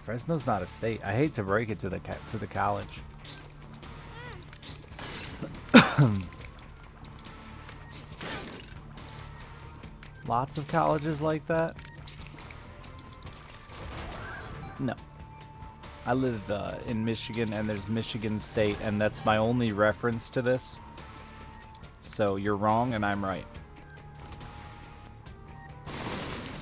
Fresno's not a state. I hate to break it to the college. Lots of colleges like that? No. I live in Michigan, and there's Michigan State, and that's my only reference to this. So you're wrong, and I'm right.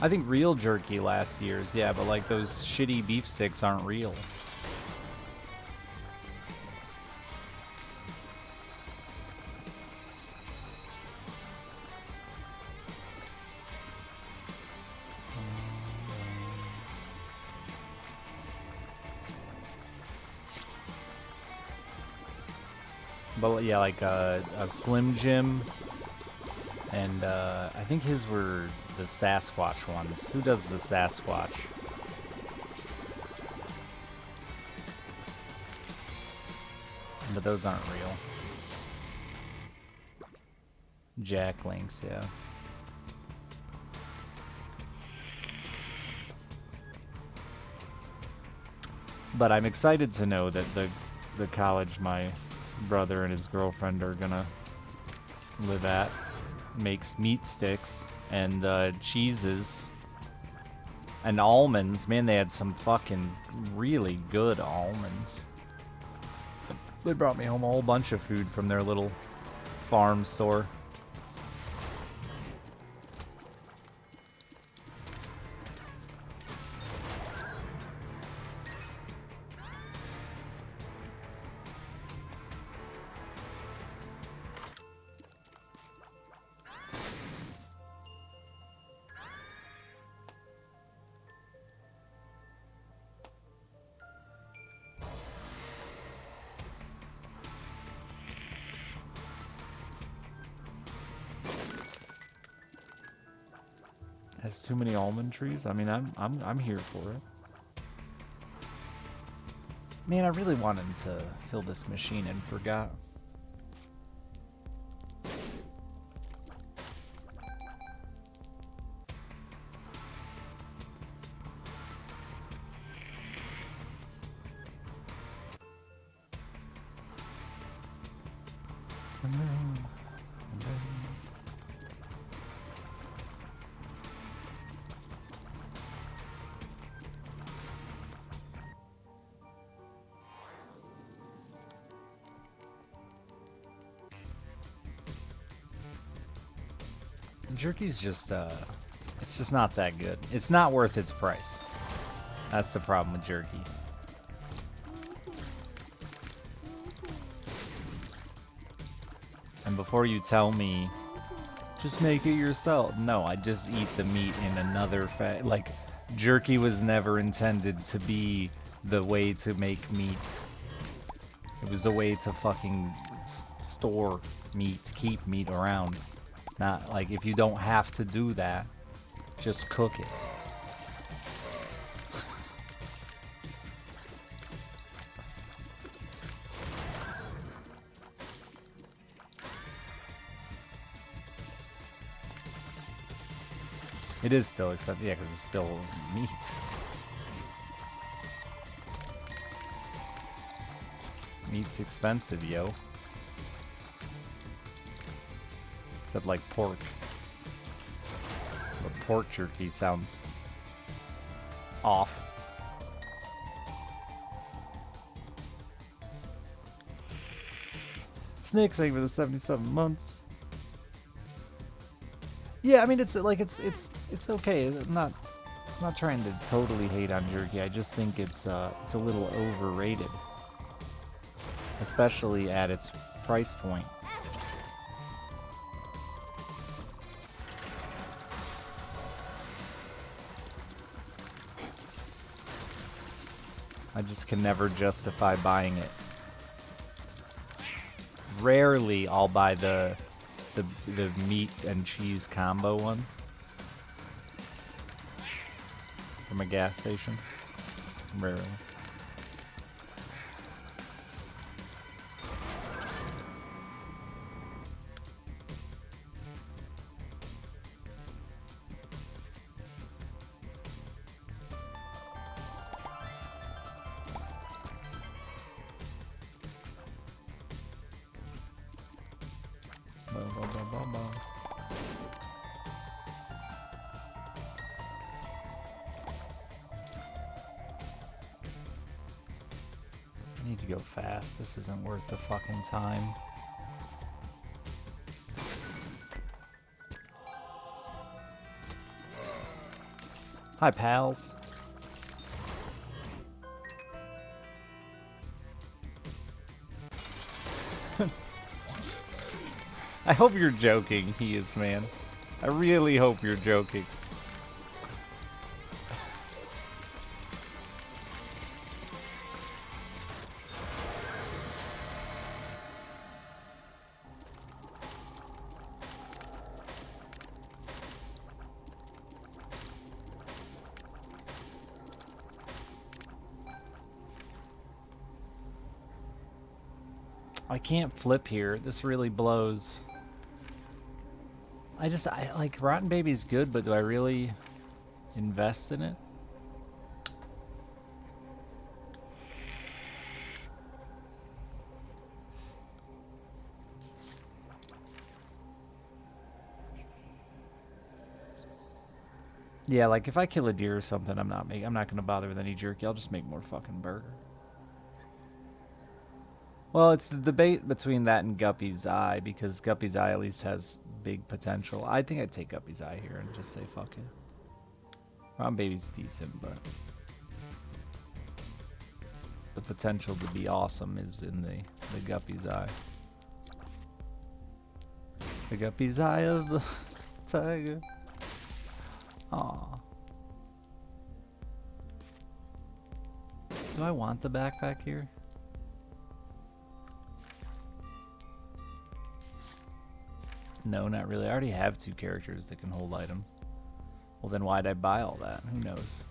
I think real jerky lasts years, yeah, but like those shitty beef sticks aren't real. But yeah, like a Slim Jim, and I think his were the Sasquatch ones. Who does the Sasquatch? But those aren't real. Jack Links, yeah. But I'm excited to know that the college my brother and his girlfriend are gonna live at makes meat sticks and cheeses and almonds. Man, they had some fucking really good almonds. They brought me home a whole bunch of food from their little farm store. Has too many almond trees. I mean, I'm here for it. Man, I really wanted to fill this machine and forgot. Jerky's just, it's just not that good. It's not worth its price. That's the problem with jerky. And before you tell me, just make it yourself. No, I just eat the meat in another like, jerky was never intended to be the way to make meat. It was a way to fucking store meat, keep meat around. Not like if you don't have to do that, just cook it. It is still expensive, yeah, because it's still meat. Meat's expensive, yo. Except like pork. But pork jerky sounds off. Snake saying for the 77 months. Yeah, I mean it's like it's okay. I'm not trying to totally hate on jerky. I just think it's a little overrated, especially at its price point. I just can never justify buying it. Rarely I'll buy the meat and cheese combo one from a gas station. Rarely. need to go fast. This isn't worth the fucking time. Hi, pals. I hope you're joking, he is, man. I really hope you're joking. I can't flip here. This really blows. I like Rotten Baby's good, but do I really invest in it? Yeah, like if I kill a deer or something, I'm not gonna bother with any jerky. I'll just make more fucking burger. Well, it's the debate between that and Guppy's Eye, because Guppy's Eye at least has big potential. I think I'd take Guppy's Eye here and just say fuck it. Ron Baby's decent, but the potential to be awesome is in the Guppy's Eye. The Guppy's Eye of the tiger. Aw. Do I want the backpack here? No, not really. I already have 2 characters that can hold items. Well, then why'd I buy all that? Who knows?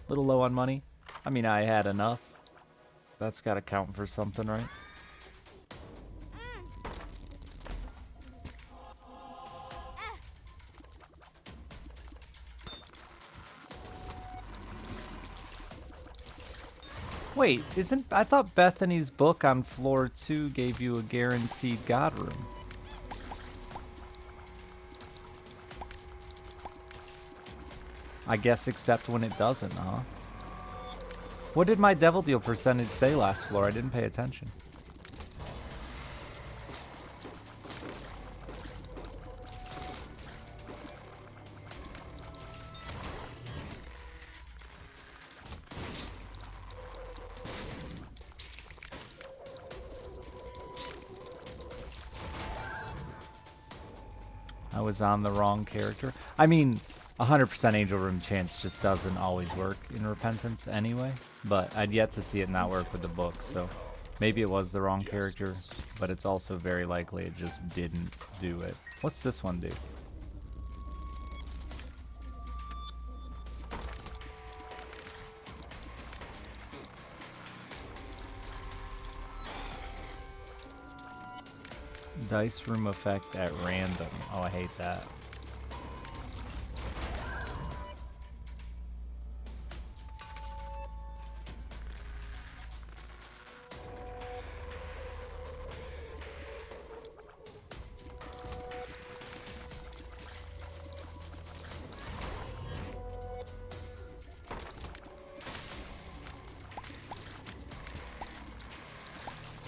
Little low on money. I mean, I had enough. That's got to count for something, right? Wait, I thought Bethany's book on floor 2 gave you a guaranteed god room. I guess except when it doesn't, huh? What did my devil deal percentage say last floor? I didn't pay attention. I was on the wrong character. I mean, 100% Angel Room chance just doesn't always work in Repentance anyway, but I'd yet to see it not work with the book, so maybe it was the wrong character, but it's also very likely it just didn't do it. What's this one do? Dice room effect at random. Oh, I hate that.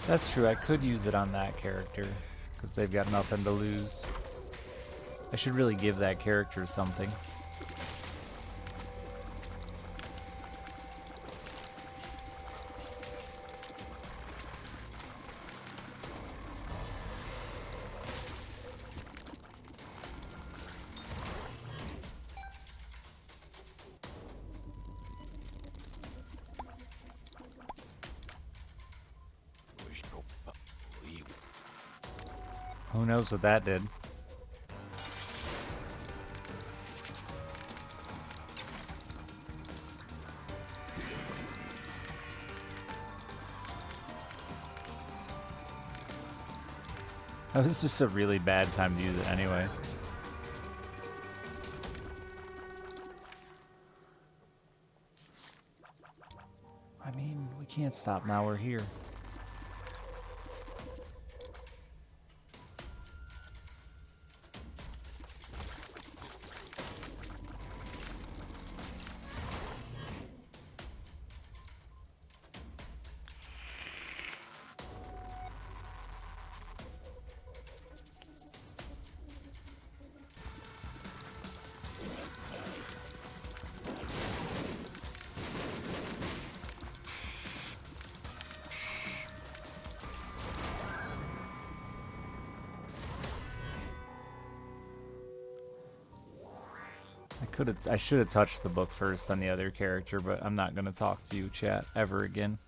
That's true, I could use it on that character, because they've got nothing to lose. I should really give that character something. Who knows what that did? That was just a really bad time to use it anyway. I mean, we can't stop now, we're here. I should have touched the book first on the other character, but I'm not gonna talk to you, chat, ever again.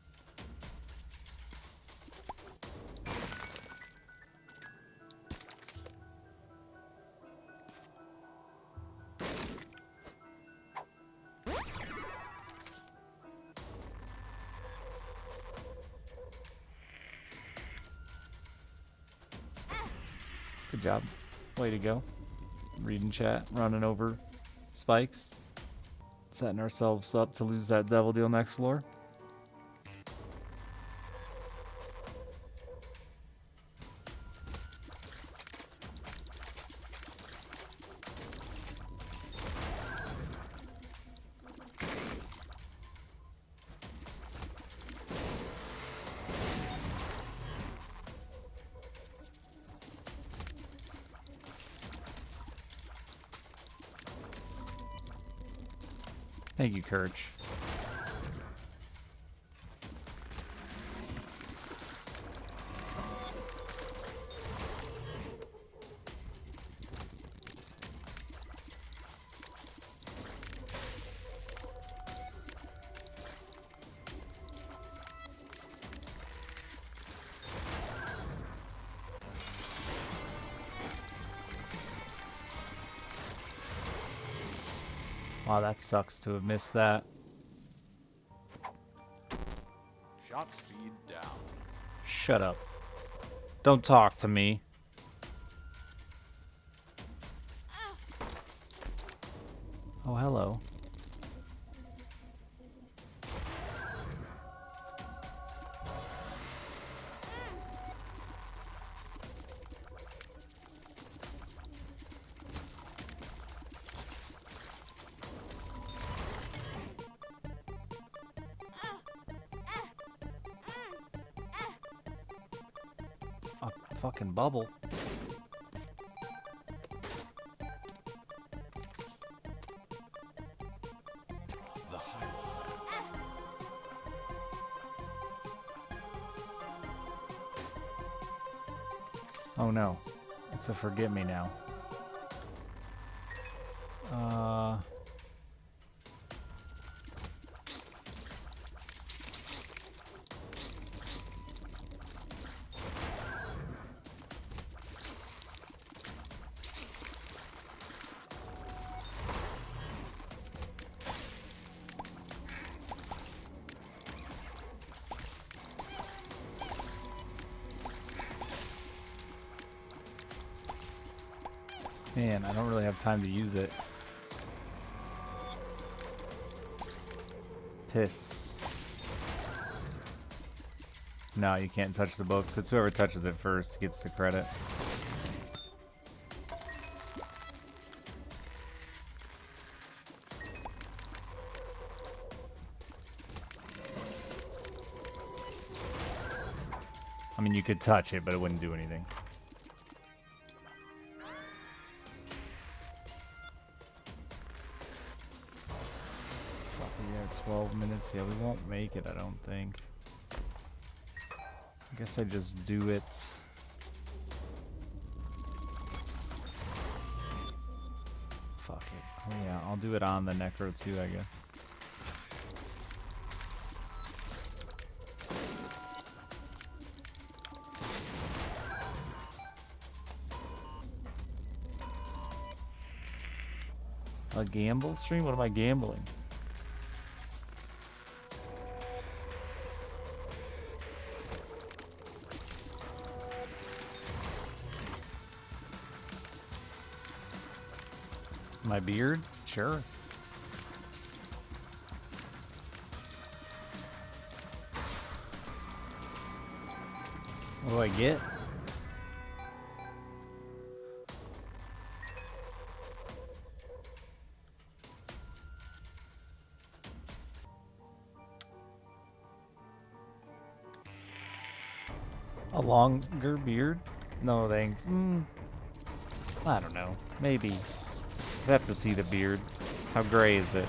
Good job. Way to go. Reading chat, running over spikes, setting ourselves up to lose that devil deal next floor. Thank you, Kirch. Wow, that sucks to have missed that. Shot speed down. Shut up. Don't talk to me. Oh, hello. A fucking bubble. The Hierophant. Oh no. It's a forget me now. Man, I don't really have time to use it. Piss. No, you can't touch the books. It's whoever touches it first gets the credit. I mean, you could touch it, but it wouldn't do anything. Fuck, we have 12 minutes. Yeah, we won't make it, I don't think. I guess I just do it. Fuck it. Oh yeah, I'll do it on the Necro too, I guess. A gamble stream? What am I gambling? My beard? Sure. What do I get? A longer beard? No thanks. I don't know. Maybe. I'd have to see the beard. How gray is it?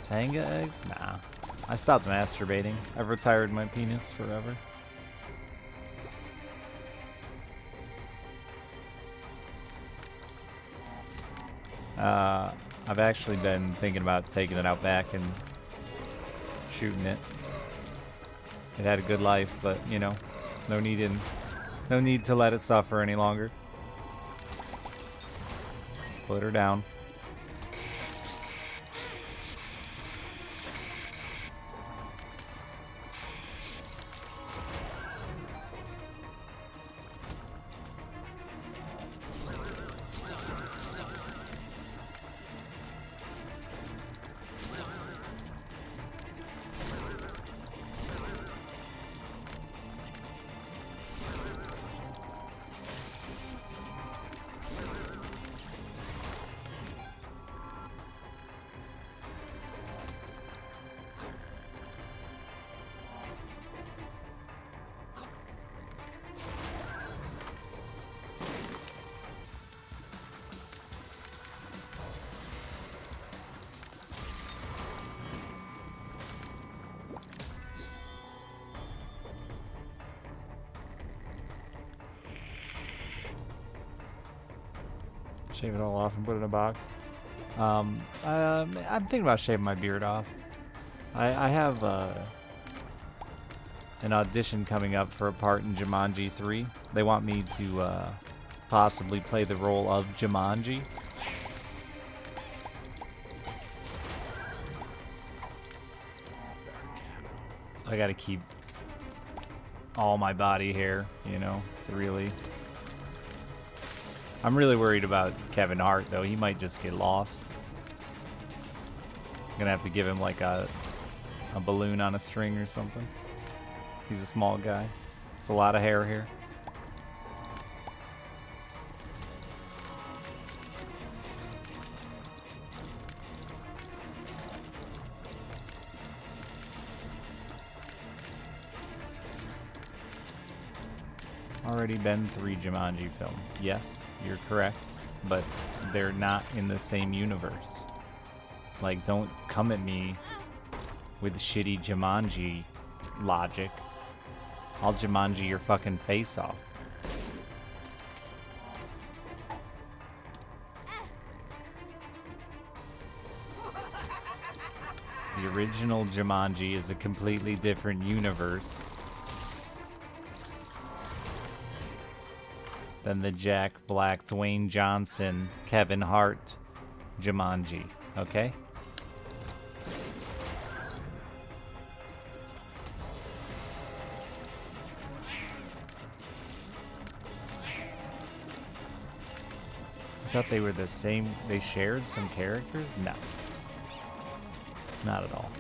Tanga eggs? Nah. I stopped masturbating. I've retired my penis forever. I've actually been thinking about taking it out back and shooting it. It had a good life, but you know, no need to let it suffer any longer. Put her down. Shave it all off and put it in a box. I'm thinking about shaving my beard off. I have an audition coming up for a part in Jumanji 3. They want me to possibly play the role of Jumanji. So I gotta keep all my body hair, you know, to really... I'm really worried about Kevin Hart, though. He might just get lost. I'm gonna have to give him like a balloon on a string or something. He's a small guy. It's a lot of hair here. Already been 3 Jumanji films. Yes, you're correct, but they're not in the same universe. Like, don't come at me with shitty Jumanji logic. I'll Jumanji your fucking face off. The original Jumanji is a completely different universe than the Jack Black, Dwayne Johnson, Kevin Hart Jumanji, okay? I thought they were the same, they shared some characters? No. Not at all.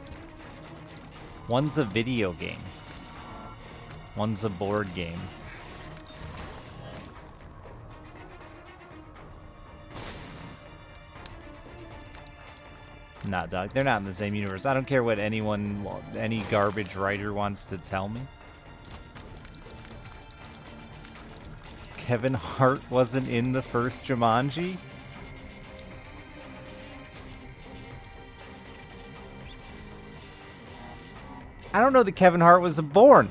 One's a video game. One's a board game. Nah, dog. They're not in the same universe. I don't care what anyone, any garbage writer wants to tell me. Kevin Hart wasn't in the first Jumanji? I don't know that Kevin Hart was born.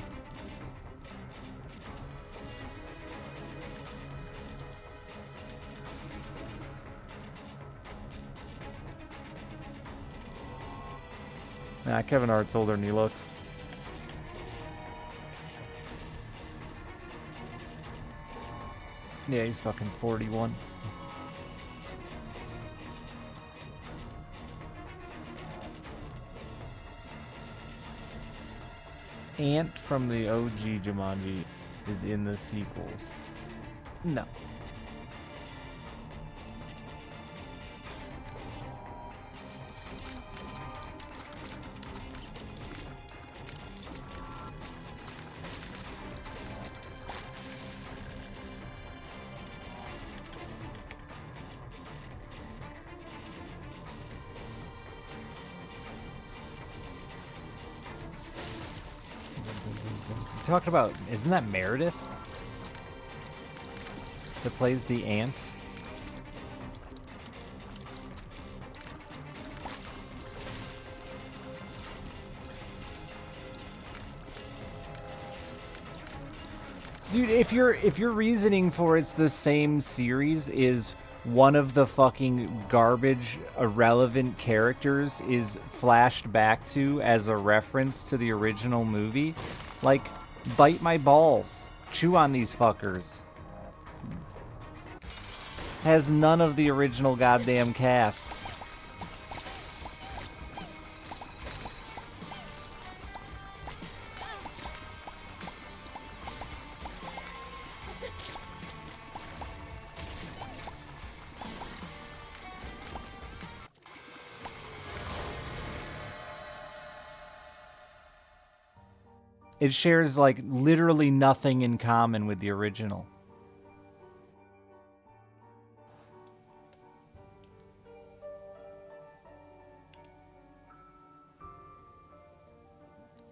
Nah, Kevin Hart's older than he looks. Yeah, he's fucking 41. Ant from the OG Jumanji is in the sequels. No. Talking about, isn't that Meredith that plays the ant? Dude, if your reasoning for it's the same series is one of the fucking garbage, irrelevant characters is flashed back to as a reference to the original movie. Like, bite my balls. Chew on these fuckers. Has none of the original goddamn cast. It shares, like, literally nothing in common with the original.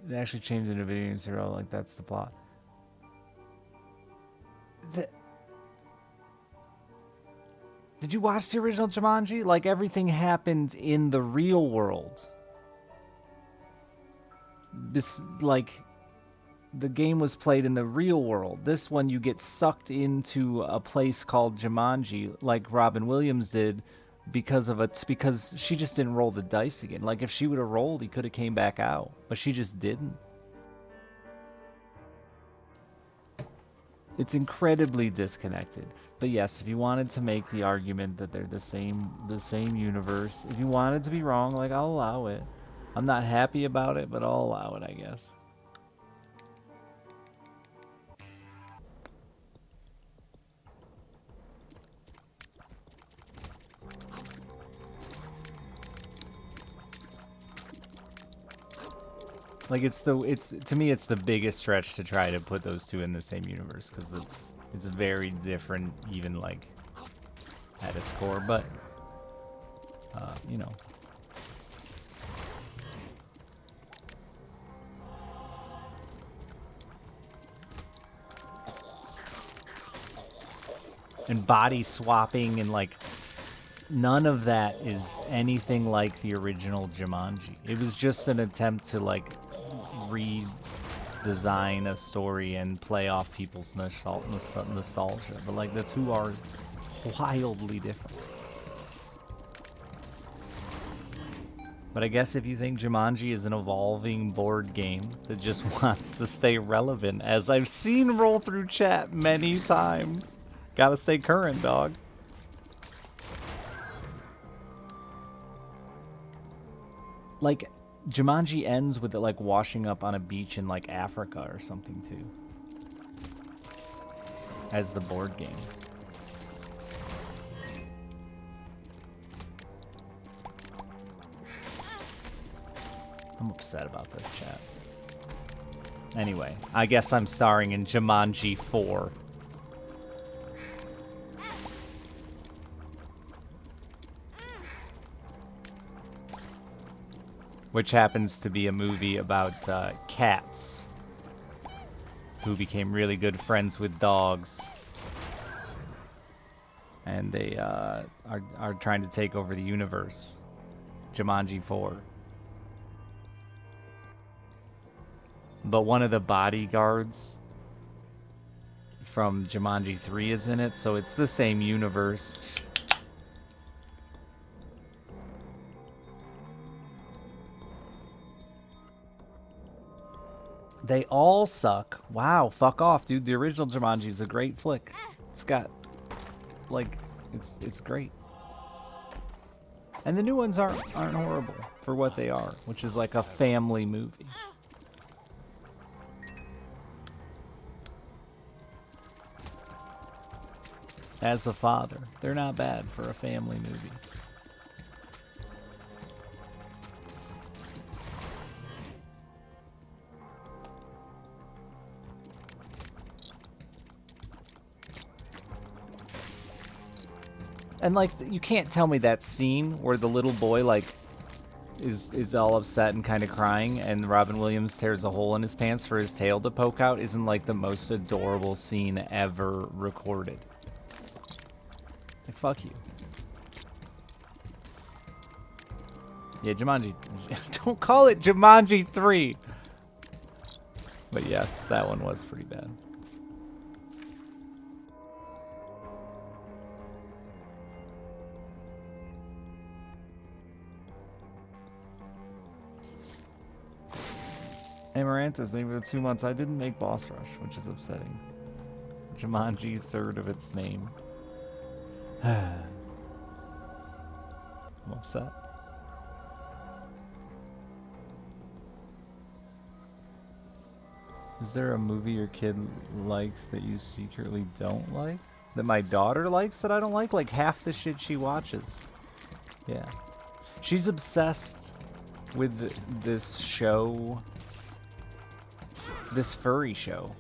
It actually changed into Video Game Zero, like, that's the plot. Did you watch the original Jumanji? Like, everything happened in the real world. This, like... The game was played in the real world. This one, you get sucked into a place called Jumanji, like Robin Williams did, because she just didn't roll the dice again. Like, if she would have rolled, he could have came back out, but she just didn't. It's incredibly disconnected. But yes, if you wanted to make the argument that they're the same universe, if you wanted to be wrong, like, I'll allow it. I'm not happy about it, but I'll allow it, I guess. Like, to me it's the biggest stretch to try to put those two in the same universe, because it's very different, even like at its core. But you know, and body swapping and like none of that is anything like the original Jumanji. It was just an attempt to like redesign a story and play off people's nostalgia, but like the two are wildly different. But I guess if you think Jumanji is an evolving board game that just wants to stay relevant, as I've seen roll through chat many times, gotta stay current, dog. Like, Jumanji ends with it like washing up on a beach in like Africa or something too, as the board game. I'm upset about this, chat. Anyway, I guess I'm starring in Jumanji 4. Which happens to be a movie about cats who became really good friends with dogs. And they are trying to take over the universe. Jumanji 4. But one of the bodyguards from Jumanji 3 is in it, so it's the same universe. They all suck. Wow, fuck off, dude. The original Jumanji is a great flick. It's got, like, it's great. And the new ones aren't horrible for what they are, which is like a family movie. As a father, they're not bad for a family movie. And like, you can't tell me that scene where the little boy like is all upset and kind of crying, and Robin Williams tears a hole in his pants for his tail to poke out isn't like the most adorable scene ever recorded. Like, fuck you. Yeah, Jumanji. Don't call it Jumanji 3. But yes, that one was pretty bad. Amaranthus, thank you for the 2 months. I didn't make Boss Rush, which is upsetting. Jumanji, third of its name. I'm upset. Is there a movie your kid likes that you secretly don't like? That my daughter likes that I don't like? Like half the shit she watches. Yeah. She's obsessed with this show. This furry show.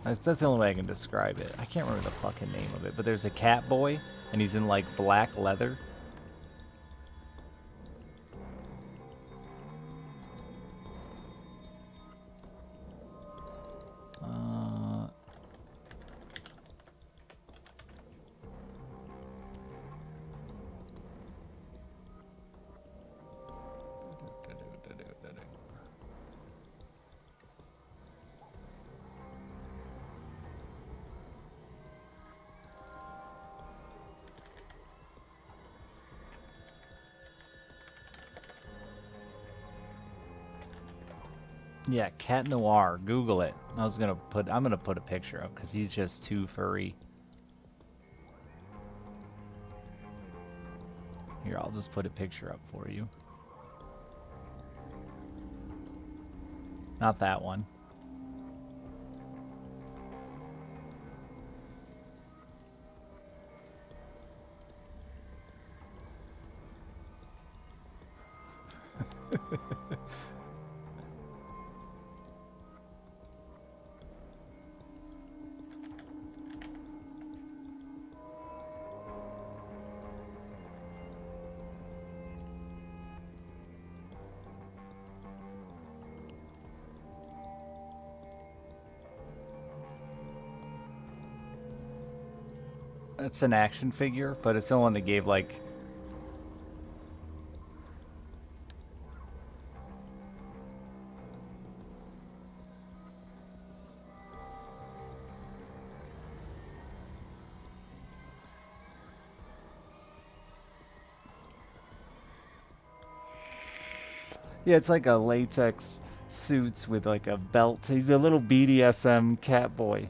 That's the only way I can describe it. I can't remember the fucking name of it, but there's a cat boy, and he's in like black leather. Yeah, Cat Noir. Google it. I'm gonna put a picture up because he's just too furry. Here, I'll just put a picture up for you. Not that one. It's an action figure, but it's the one that gave like... Yeah, it's like a latex suits with like a belt. He's a little BDSM cat boy.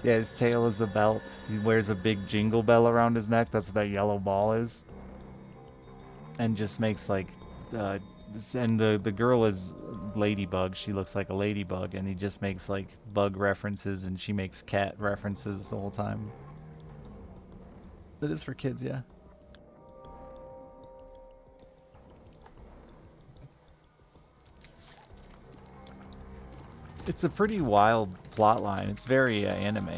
Yeah, his tail is a belt. He wears a big jingle bell around his neck. That's what that yellow ball is. And just makes like, and the girl is Ladybug. She looks like a ladybug, and he just makes like bug references, and she makes cat references the whole time. That is for kids, yeah. It's a pretty wild plot line. It's very anime.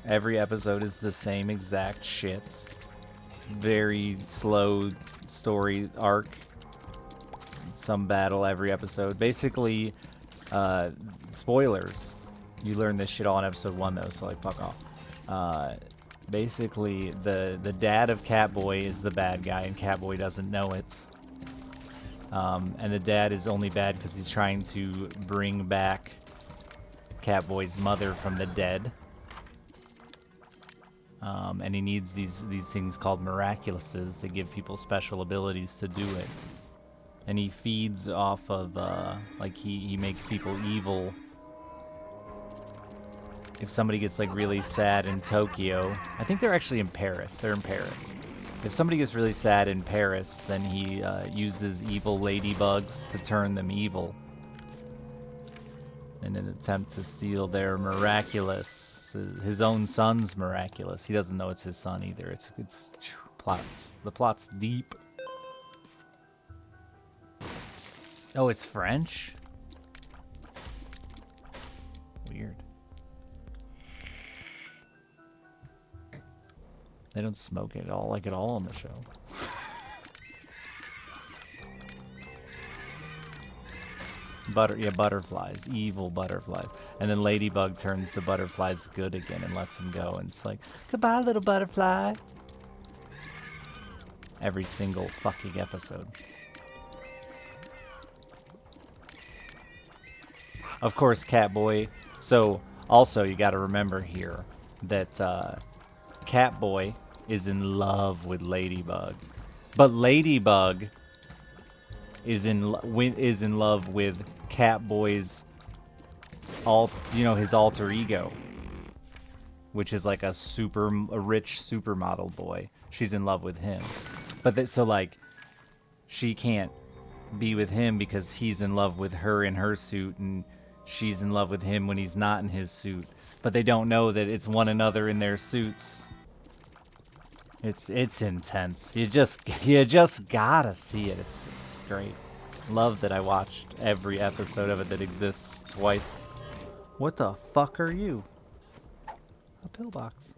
Every episode is the same exact shit. Very slow story arc. Some battle every episode. Basically, spoilers. You learn this shit all in episode 1 though, so like fuck off. Basically, the dad of Catboy is the bad guy, and Catboy doesn't know it. And the dad is only bad because he's trying to bring back Catboy's mother from the dead. And he needs these things called miraculouses that give people special abilities to do it. And he feeds off of, like, he makes people evil. If somebody gets, like, really sad in Tokyo, I think they're actually in Paris. They're in Paris. If somebody gets really sad in Paris, then he uses evil ladybugs to turn them evil. In an attempt to steal their miraculous, his own son's miraculous. He doesn't know it's his son either. It's plots. The plot's deep. Oh, it's French? Weird. They don't smoke it at all, like at all on the show. Butterflies, evil butterflies. And then Ladybug turns the butterflies good again and lets them go. And it's like, goodbye, little butterfly. Every single fucking episode. Of course, Catboy. So, also, you gotta remember here that Catboy is in love with Ladybug. But Ladybug is in love with Catboy's his alter ego, which is like a rich supermodel boy. She's in love with him. But so like she can't be with him because he's in love with her in her suit, and she's in love with him when he's not in his suit. But they don't know that it's one another in their suits. It's intense. You just gotta see it. It's great. Love that I watched every episode of it that exists twice. What the fuck are you? A pillbox.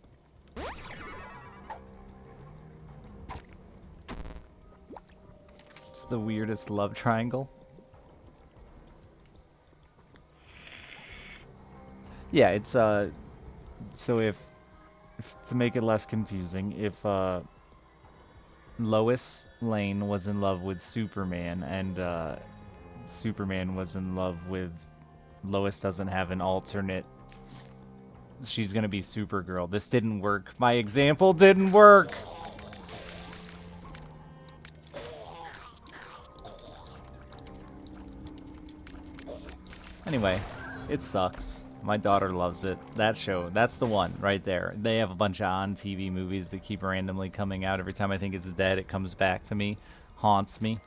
It's the weirdest love triangle. Yeah, it's so if to make it less confusing, if Lois Lane was in love with Superman and Superman was in love with Lois doesn't have an alternate, she's gonna be Supergirl. This didn't work. My example didn't work. Anyway, it sucks. My daughter loves it. That show, that's the one right there. They have a bunch of on TV movies that keep randomly coming out. Every time I think it's dead, it comes back to me, haunts me.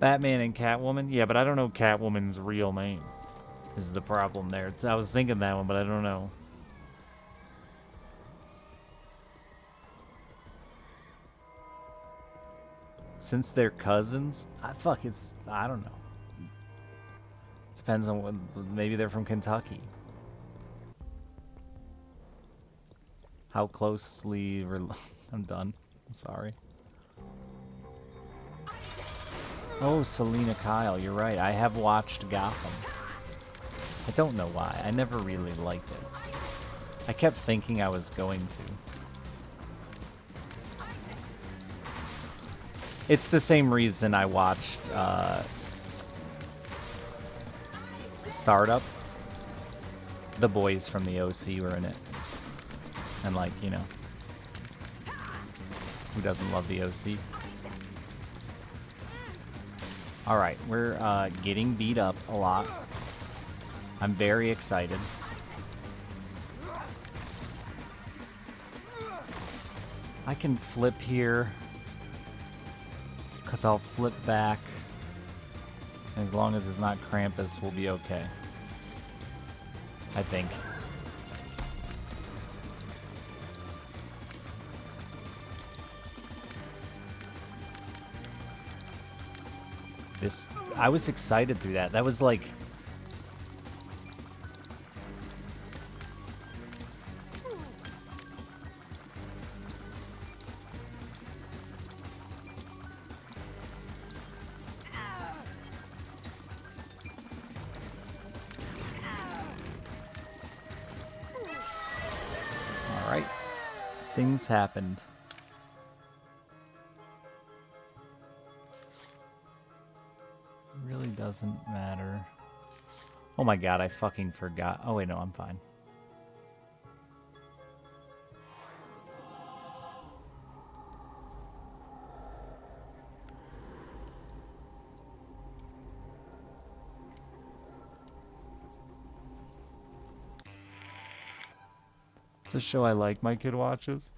Batman and Catwoman? Yeah, but I don't know Catwoman's real name. This is the problem there. I was thinking that one, but I don't know. Since they're cousins? I don't know. Depends on what, maybe they're from Kentucky. How closely I'm done. I'm sorry. Oh, Selena Kyle, you're right. I have watched Gotham. I don't know why. I never really liked it. I kept thinking I was going to. It's the same reason I watched Startup. The boys from the OC were in it. And like, you know, who doesn't love the OC? Alright, we're getting beat up a lot. I'm very excited. I can flip here, because I'll flip back. As long as it's not Krampus, we'll be okay. I think. I was excited through that. That was like... Alright. Things happened. Really doesn't matter. Oh my god, I fucking forgot. Oh wait, no, I'm fine. It's a show I like my kid watches.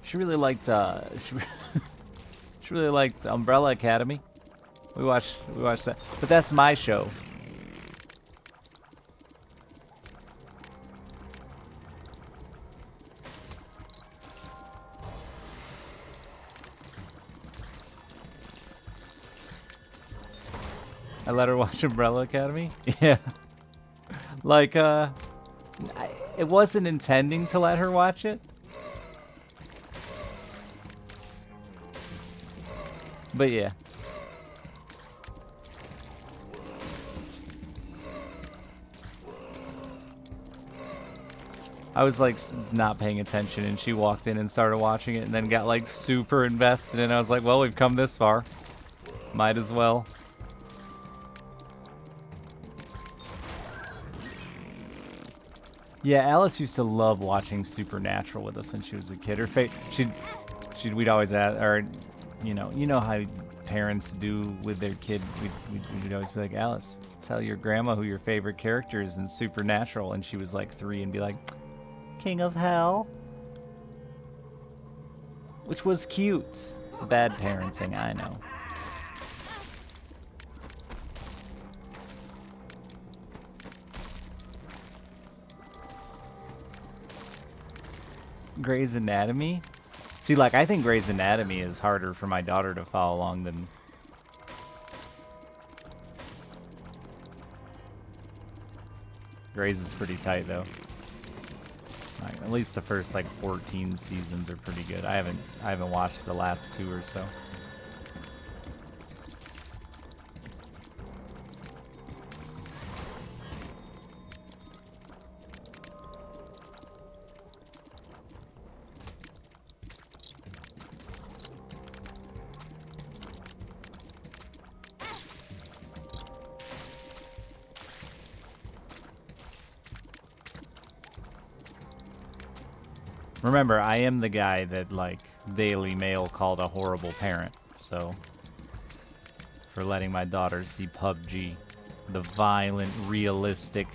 She really liked she really liked Umbrella Academy. We watched that. But that's my show. I let her watch Umbrella Academy? Yeah. Like, it wasn't intending to let her watch it. But yeah. I was like not paying attention and she walked in and started watching it and then got like super invested and I was like, well, we've come this far. Might as well. Yeah, Alice used to love watching Supernatural with us when she was a kid. Her we'd always ask, or you know how parents do with their kid. We'd always be like, Alice, tell your grandma who your favorite character is in Supernatural, and she was like 3 and be like, King of Hell, which was cute. Bad parenting, I know. Grey's Anatomy? See, like, I think Grey's Anatomy is harder for my daughter to follow along than... Grey's is pretty tight, though. Like, at least the first, like, 14 seasons are pretty good. I haven't watched the last 2 or so. Remember, I am the guy that, like, Daily Mail called a horrible parent, so... For letting my daughter see PUBG, the violent, realistic,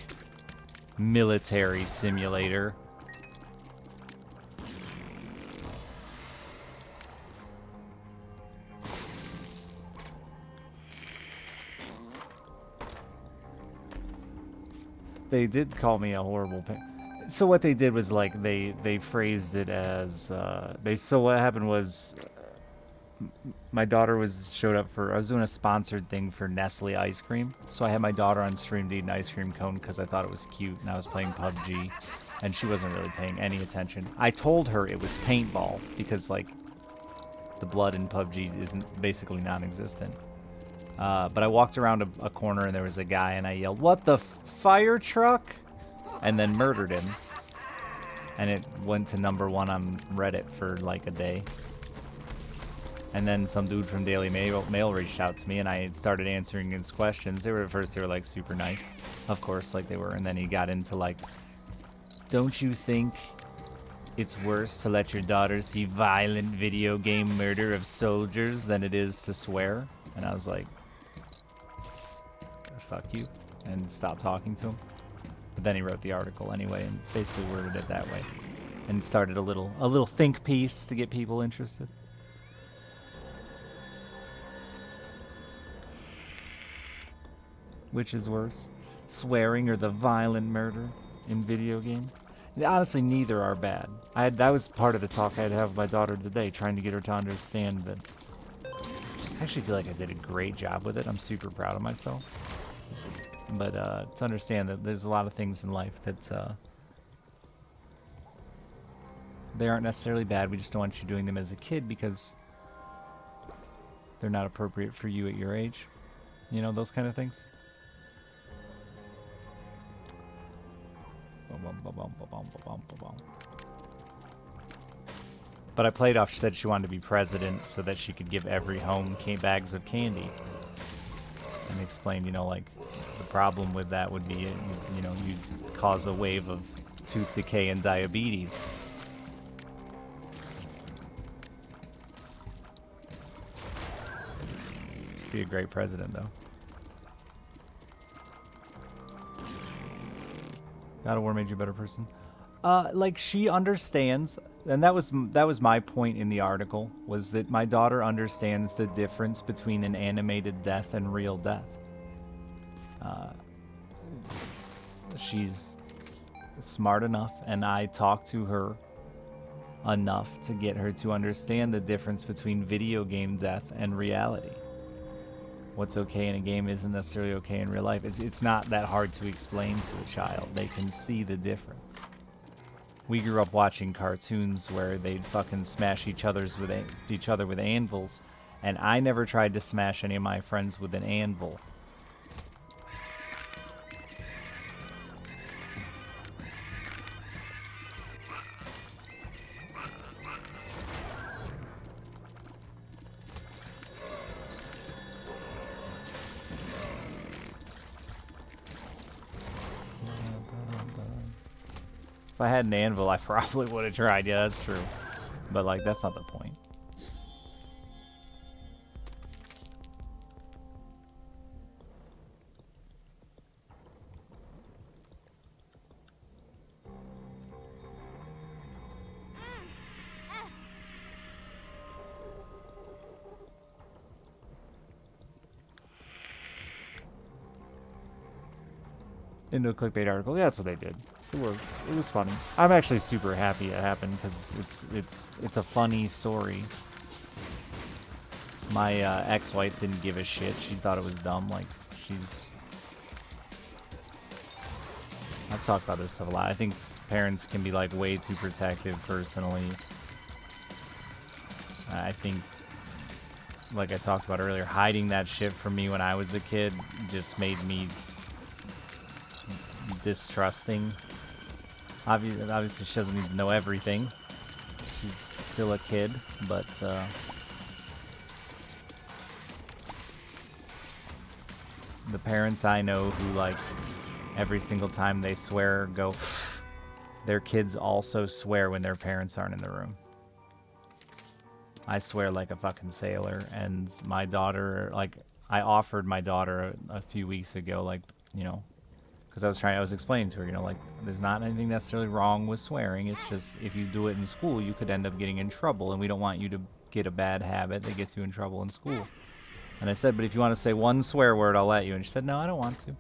military simulator. They did call me a horrible parent. So what they did was like they phrased it as so what happened was my daughter showed up for I was doing a sponsored thing for Nestle ice cream, so I had my daughter on stream to eat an ice cream cone because I thought it was cute and I was playing PUBG and she wasn't really paying any attention. I told her it was paintball because like the blood in PUBG isn't basically non-existent. But I walked around a corner and there was a guy and I yelled, "What the fire truck?" and then murdered him. And it went to #1 on Reddit for like a day. And then some dude from Daily Mail reached out to me and I started answering his questions. They were at first, they were like super nice, of course, like they were. And then he got into like, don't you think it's worse to let your daughter see violent video game murder of soldiers than it is to swear? And I was like, fuck you, and stopped talking to him. But then he wrote the article anyway and basically worded it that way and started a little think piece to get people interested. Which is worse, swearing or the violent murder in video games? Honestly, neither are bad. That was part of the talk I had to have with my daughter today, trying to get her to understand that. I actually feel like I did a great job with it. I'm super proud of myself. But to understand that there's a lot of things in life that they aren't necessarily bad. We just don't want you doing them as a kid because they're not appropriate for you at your age. You know, those kind of things. But I played off. She said she wanted to be president so that she could give every home bags of candy. And explained, you know, like the problem with that would be, you know, you'd cause a wave of tooth decay and diabetes. Be a great president, though. God of War made you a better person. Like she understands, and that was my point in the article, was that my daughter understands the difference between an animated death and real death. She's smart enough, and I talk to her enough to get her to understand the difference between video game death and reality. what's okay in a game isn't necessarily okay in real life. It's not that hard to explain to a child. They can see the difference. We grew up watching cartoons where they'd fucking smash each other with anvils, and I never tried to smash any of my friends with an anvil. If I had an anvil, I probably would have tried. Yeah, that's true. But, like, that's not the point. Into a clickbait article. Yeah, that's what they did. It works. It was funny. I'm actually super happy it happened because it's a funny story. My ex-wife didn't give a shit. She thought it was dumb. Like, I've talked about this stuff a lot. I think parents can be like way too protective personally. I think, like I talked about earlier, hiding that shit from me when I was a kid just made me distrusting. Obviously she doesn't need to know everything. She's still a kid, but the parents I know who, like, every single time they swear go their kids also swear when their parents aren't in the room. I swear like a fucking sailor, and my daughter, like, I offered my daughter a few weeks ago, like, you know, because I was explaining to her, you know, like, there's not anything necessarily wrong with swearing. It's just if you do it in school, you could end up getting in trouble, and we don't want you to get a bad habit that gets you in trouble in school. And I said, but if you want to say one swear word, I'll let you. And she said, no, I don't want to.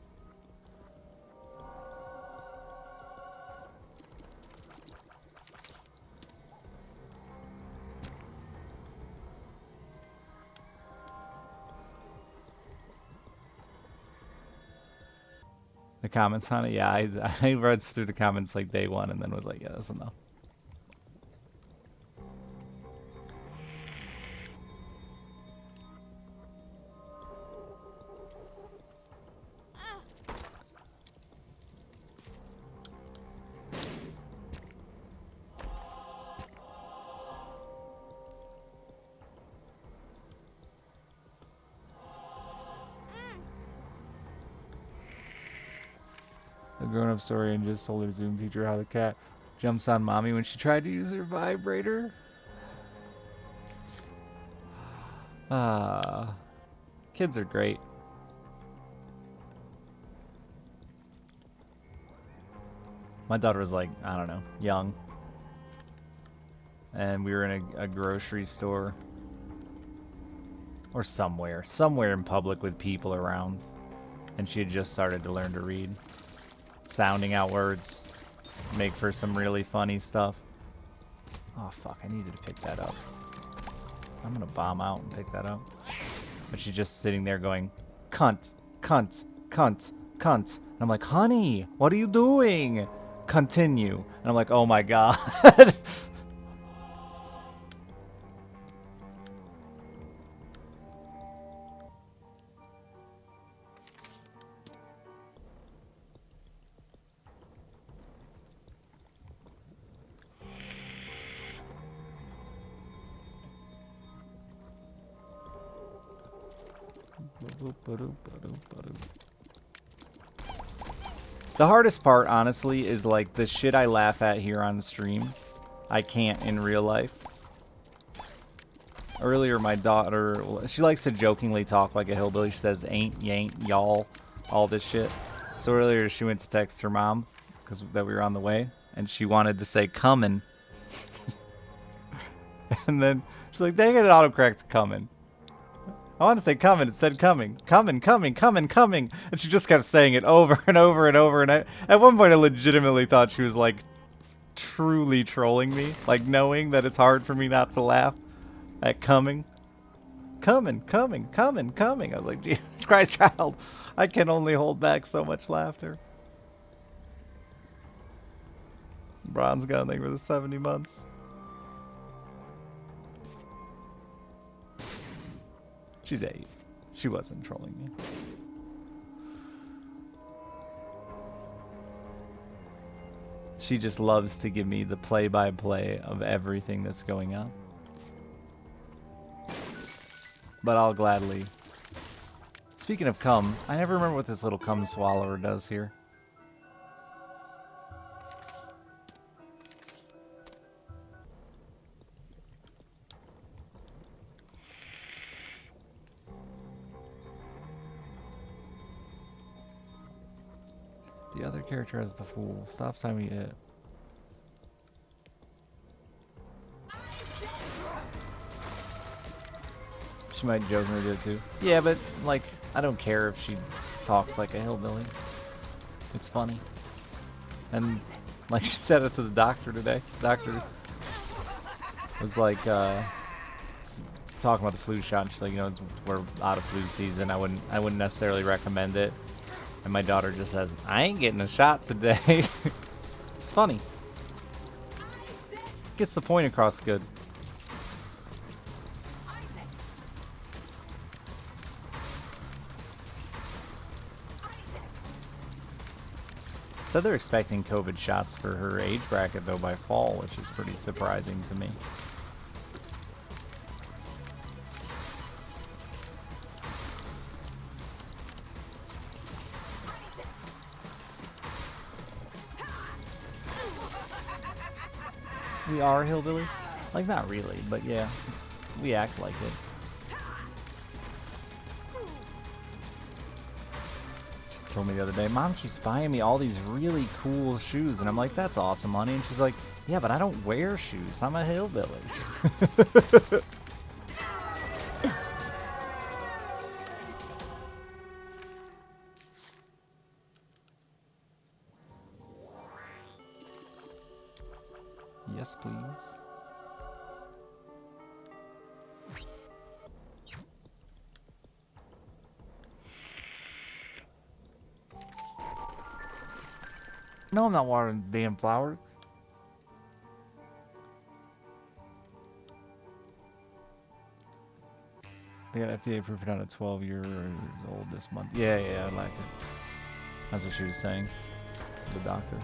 The comments on it? Yeah, I read through the comments like day one and then was like, yeah, that's enough. A grown-up story and just told her Zoom teacher how the cat jumps on mommy when she tried to use her vibrator. Kids are great. My daughter was like, I don't know, young. And we were in a grocery store. Or somewhere in public with people around. And she had just started to learn to read. Sounding out words. Make for some really funny stuff. Oh, fuck, I needed to pick that up. I'm gonna bomb out and pick that up. But she's just sitting there going, cunt, cunt, cunt, cunt. And I'm like, honey, what are you doing? Continue. And I'm like, oh my god. The hardest part, honestly, is like the shit I laugh at here on stream. I can't in real life. Earlier, my daughter, she likes to jokingly talk like a hillbilly. She says ain't, yank, y'all, all this shit. So earlier, she went to text her mom because that we were on the way, and she wanted to say coming. And then she's like, dang it, autocorrect's coming. I want to say coming. It said coming. Coming, coming, coming, coming. And she just kept saying it over and over and over. And at one point, I legitimately thought she was, like, truly trolling me. Like, knowing that it's hard for me not to laugh at coming. coming, coming, coming, coming. I was like, Jesus Christ, child. I can only hold back so much laughter. Bronze gun thing for the 70 months. She's 8. She wasn't trolling me. She just loves to give me the play-by-play of everything that's going on. But I'll gladly. Speaking of cum, I never remember what this little cum swallower does here. The other character has the fool. Stop signing it. She might jokingly do it too. Yeah, but like, I don't care if she talks like a hillbilly. It's funny. And like she said it to the doctor today. The doctor was like talking about the flu shot. And she's like, you know, we're out of flu season. I wouldn't necessarily recommend it. And my daughter just says, I ain't getting a shot today. It's funny. Gets the point across good. Said they're expecting COVID shots for her age bracket though by fall, which is pretty surprising to me. We are hillbillies? Like, not really, but yeah, we act like it. She told me the other day, Mom keeps buying me all these really cool shoes, and I'm like, that's awesome, honey. And she's like, yeah, but I don't wear shoes. I'm a hillbilly. Yes, please. No, I'm not watering the damn flowers. They got FDA proof it on a 12-year-old this month. Yeah, I like it. That's what she was saying. The doctor.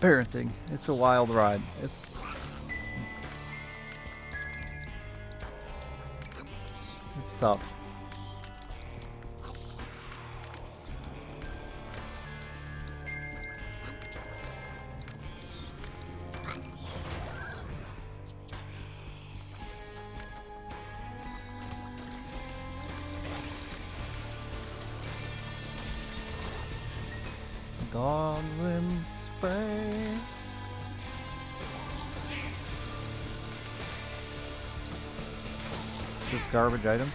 Parenting. It's a wild ride. It's tough. Dogs in Spain. This garbage item.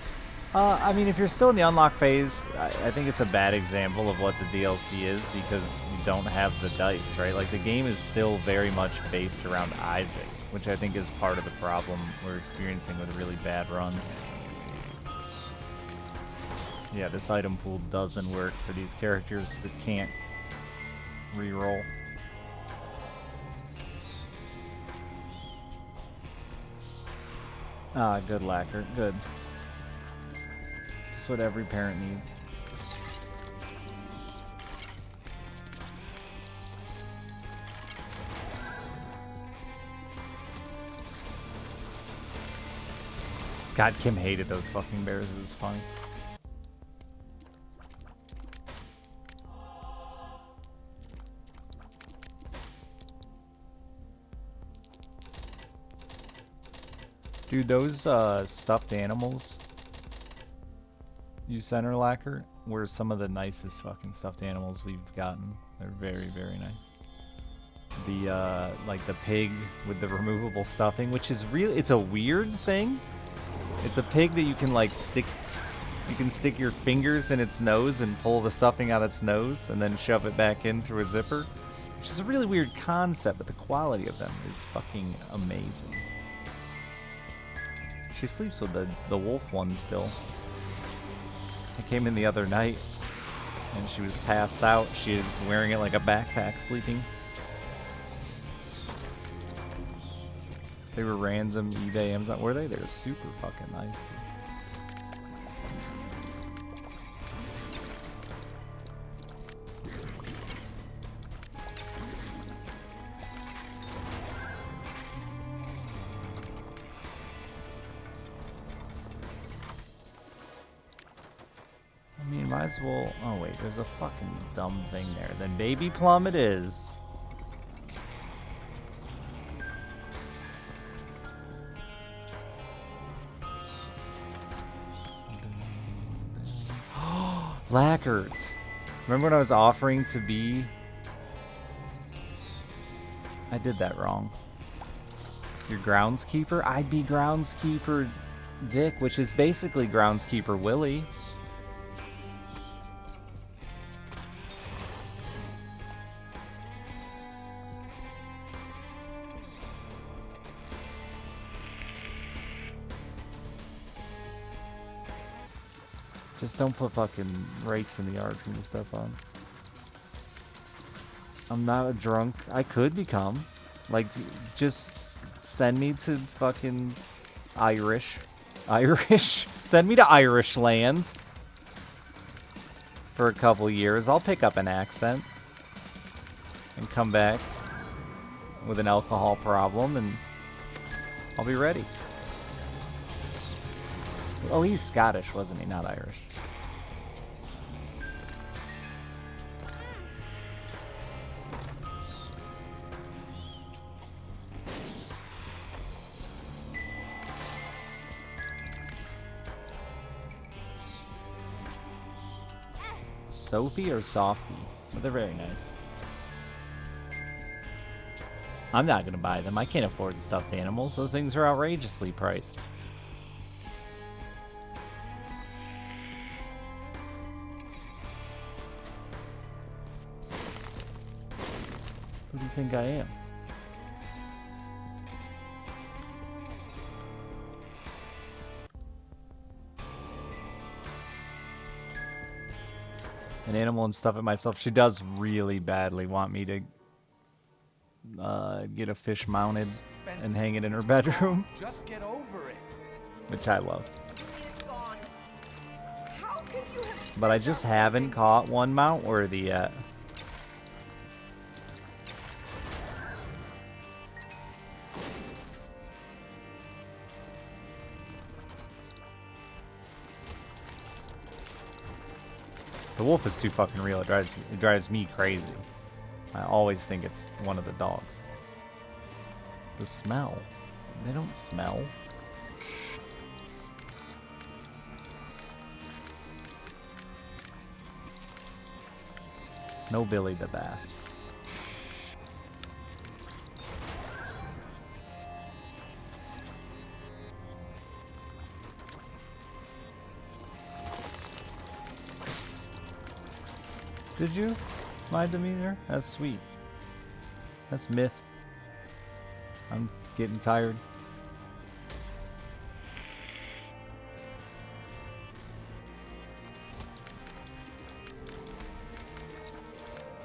I mean, if you're still in the unlock phase, I think it's a bad example of what the DLC is because you don't have the dice, right? Like, the game is still very much based around Isaac, which I think is part of the problem we're experiencing with really bad runs. Yeah, this item pool doesn't work for these characters that can't reroll. Ah, good lacquer. Good. Just what every parent needs. God, Kim hated those fucking bears. It was funny. Dude, those stuffed animals you center lacquer were some of the nicest fucking stuffed animals we've gotten. They're very, very nice. The like the pig with the removable stuffing, which is really, it's a weird thing. It's a pig that you can like stick You can stick your fingers in its nose and pull the stuffing out its nose and then shove it back in through a zipper. Which is a really weird concept, but the quality of them is fucking amazing. She sleeps with the wolf one still. I came in the other night and she was passed out. She is wearing it like a backpack sleeping. They were random eBay, Amazon. Were they? They were super fucking nice. I mean, might as well... Oh, wait. There's a fucking dumb thing there. Then baby plum it is. Lackert. Remember when I was offering to be... I did that wrong. Your groundskeeper? I'd be groundskeeper Dick, which is basically groundskeeper Willie. Just don't put fucking rakes in the yard for me to step on. I'm not a drunk. I could become. Like, just send me to fucking Irish. Send me to Irish land for a couple years. I'll pick up an accent and come back with an alcohol problem and I'll be ready. Oh, he's Scottish, wasn't he? Not Irish. Sophie or Softie? But they're very nice. I'm not gonna buy them. I can't afford stuffed animals. Those things are outrageously priced. Who do you think I am? An animal and stuff it myself. She does really badly want me to get a fish mounted and hang it in her bedroom. Just get over it. Which I love. But I just haven't caught one mount worthy yet. The wolf is too fucking real. It drives me crazy. I always think it's one of the dogs. The smell. They don't smell. No Billy the Bass. Did you mind them either? That's sweet. That's myth. I'm getting tired.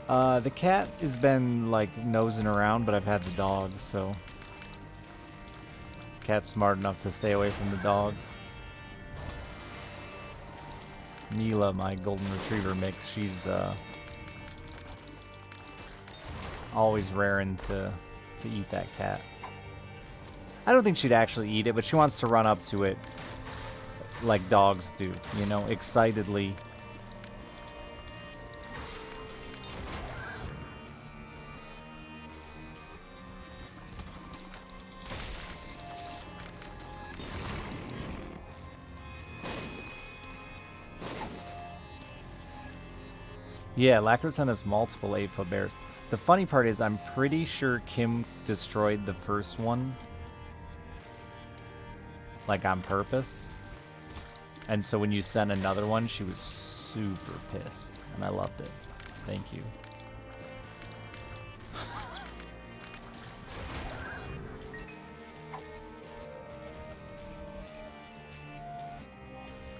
The cat has been like nosing around, but I've had the dogs, so cat's smart enough to stay away from the dogs. Mila, my golden retriever mix, she's always raring to eat that cat. I don't think she'd actually eat it, but she wants to run up to it like dogs do, you know, excitedly. Yeah, Lacquer sent us multiple 8-foot bears. The funny part is I'm pretty sure Kim destroyed the first one. Like on purpose. And so when you sent another one, she was super pissed, and I loved it. Thank you.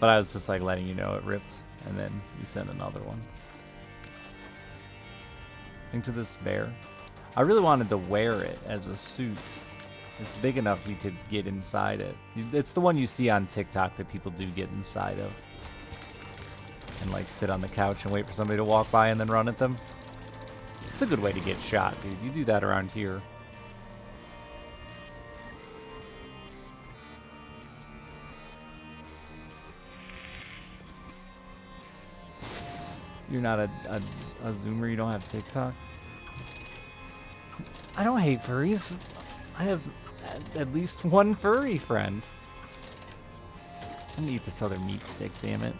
But I was just like letting you know it ripped, and then you sent another one. Link to this bear. I really wanted to wear it as a suit. It's big enough you could get inside it. It's the one you see on TikTok that people do get inside of. And like sit on the couch and wait for somebody to walk by and then run at them. It's a good way to get shot, dude. You do that around here. You're not a Zoomer, you don't have TikTok? I don't hate furries. I have at least one furry friend. I'm gonna eat this other meat stick, damn it.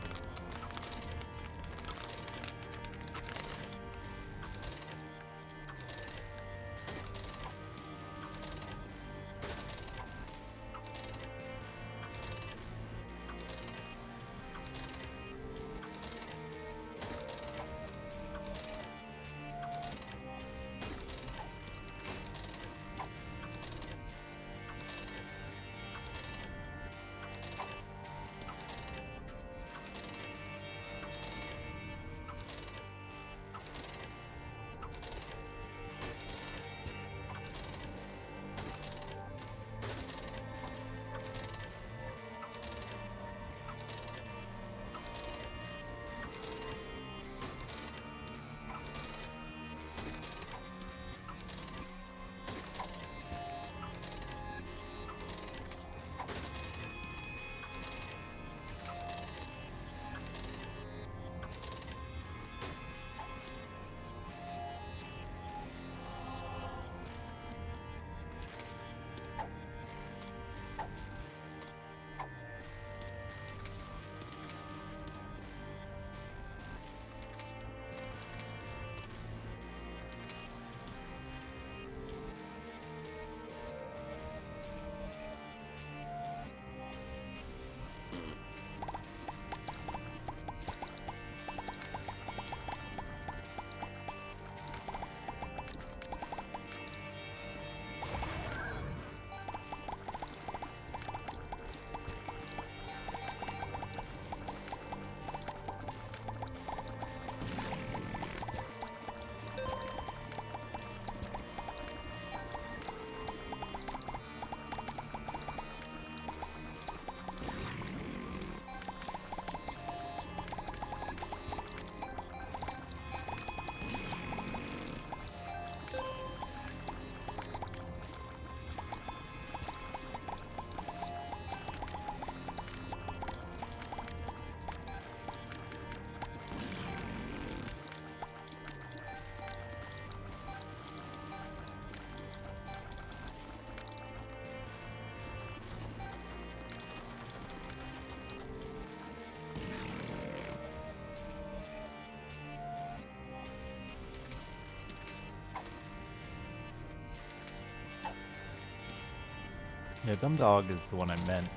Yeah, Dumb Dog is the one I meant.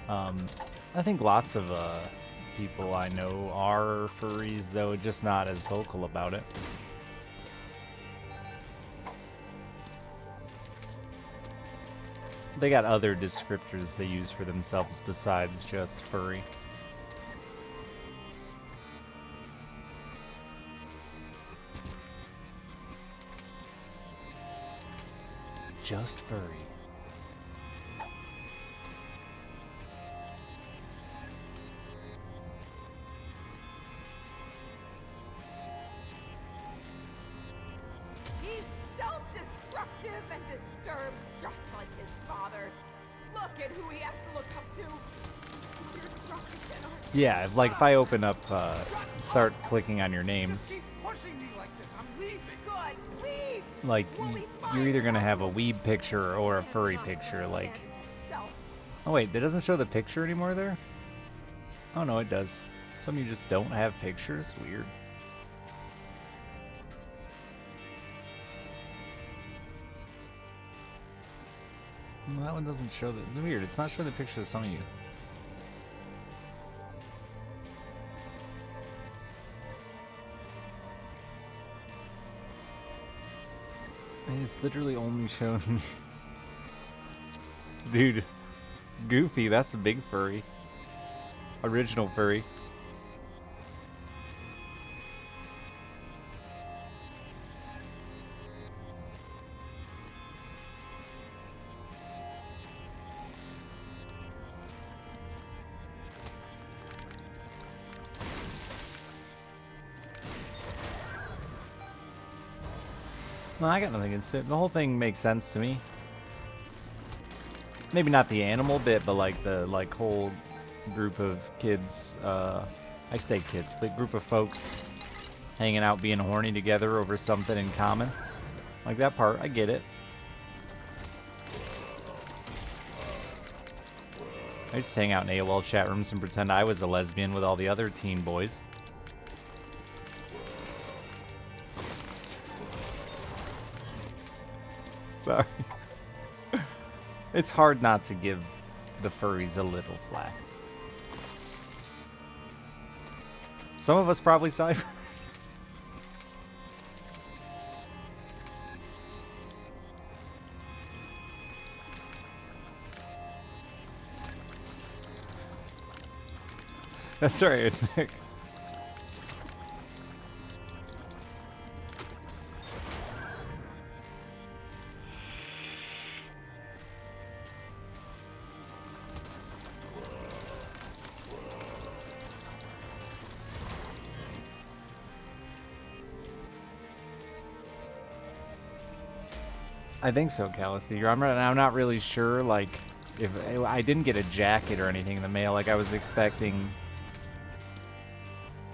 I think lots of people I know are furries, though just not as vocal about it. They got other descriptors they use for themselves besides just furry. Just furry. He's self-destructive and disturbed just like his father. Look at who he has to look up to. You're drunk again, aren't you? Yeah, like if I open up, start clicking on your names, Keep pushing me like this. I'm leaving. Good, leave! like We'll be you're fine either gonna have a without weeb picture or a furry picture. Like, yourself. oh wait, that doesn't show the picture anymore there? Oh no, it does. Some of you just don't have pictures? Weird. Well, that one doesn't show the... Weird, it's not showing the picture of some of you. It's literally only shown. Dude, Goofy, that's a big furry. Original furry. No, I got nothing against it. The whole thing makes sense to me. Maybe not the animal bit, but like the whole group of kids. I say kids, but group of folks hanging out, being horny together over something in common. Like that part, I get it. I just hang out in AOL chat rooms and pretend I was a lesbian with all the other teen boys. Sorry. It's hard not to give the furries a little flack. Some of us probably cyber. That's right, Nick. I think so, Calisteger. I'm not really sure, like, if I didn't get a jacket or anything in the mail. Like, I was expecting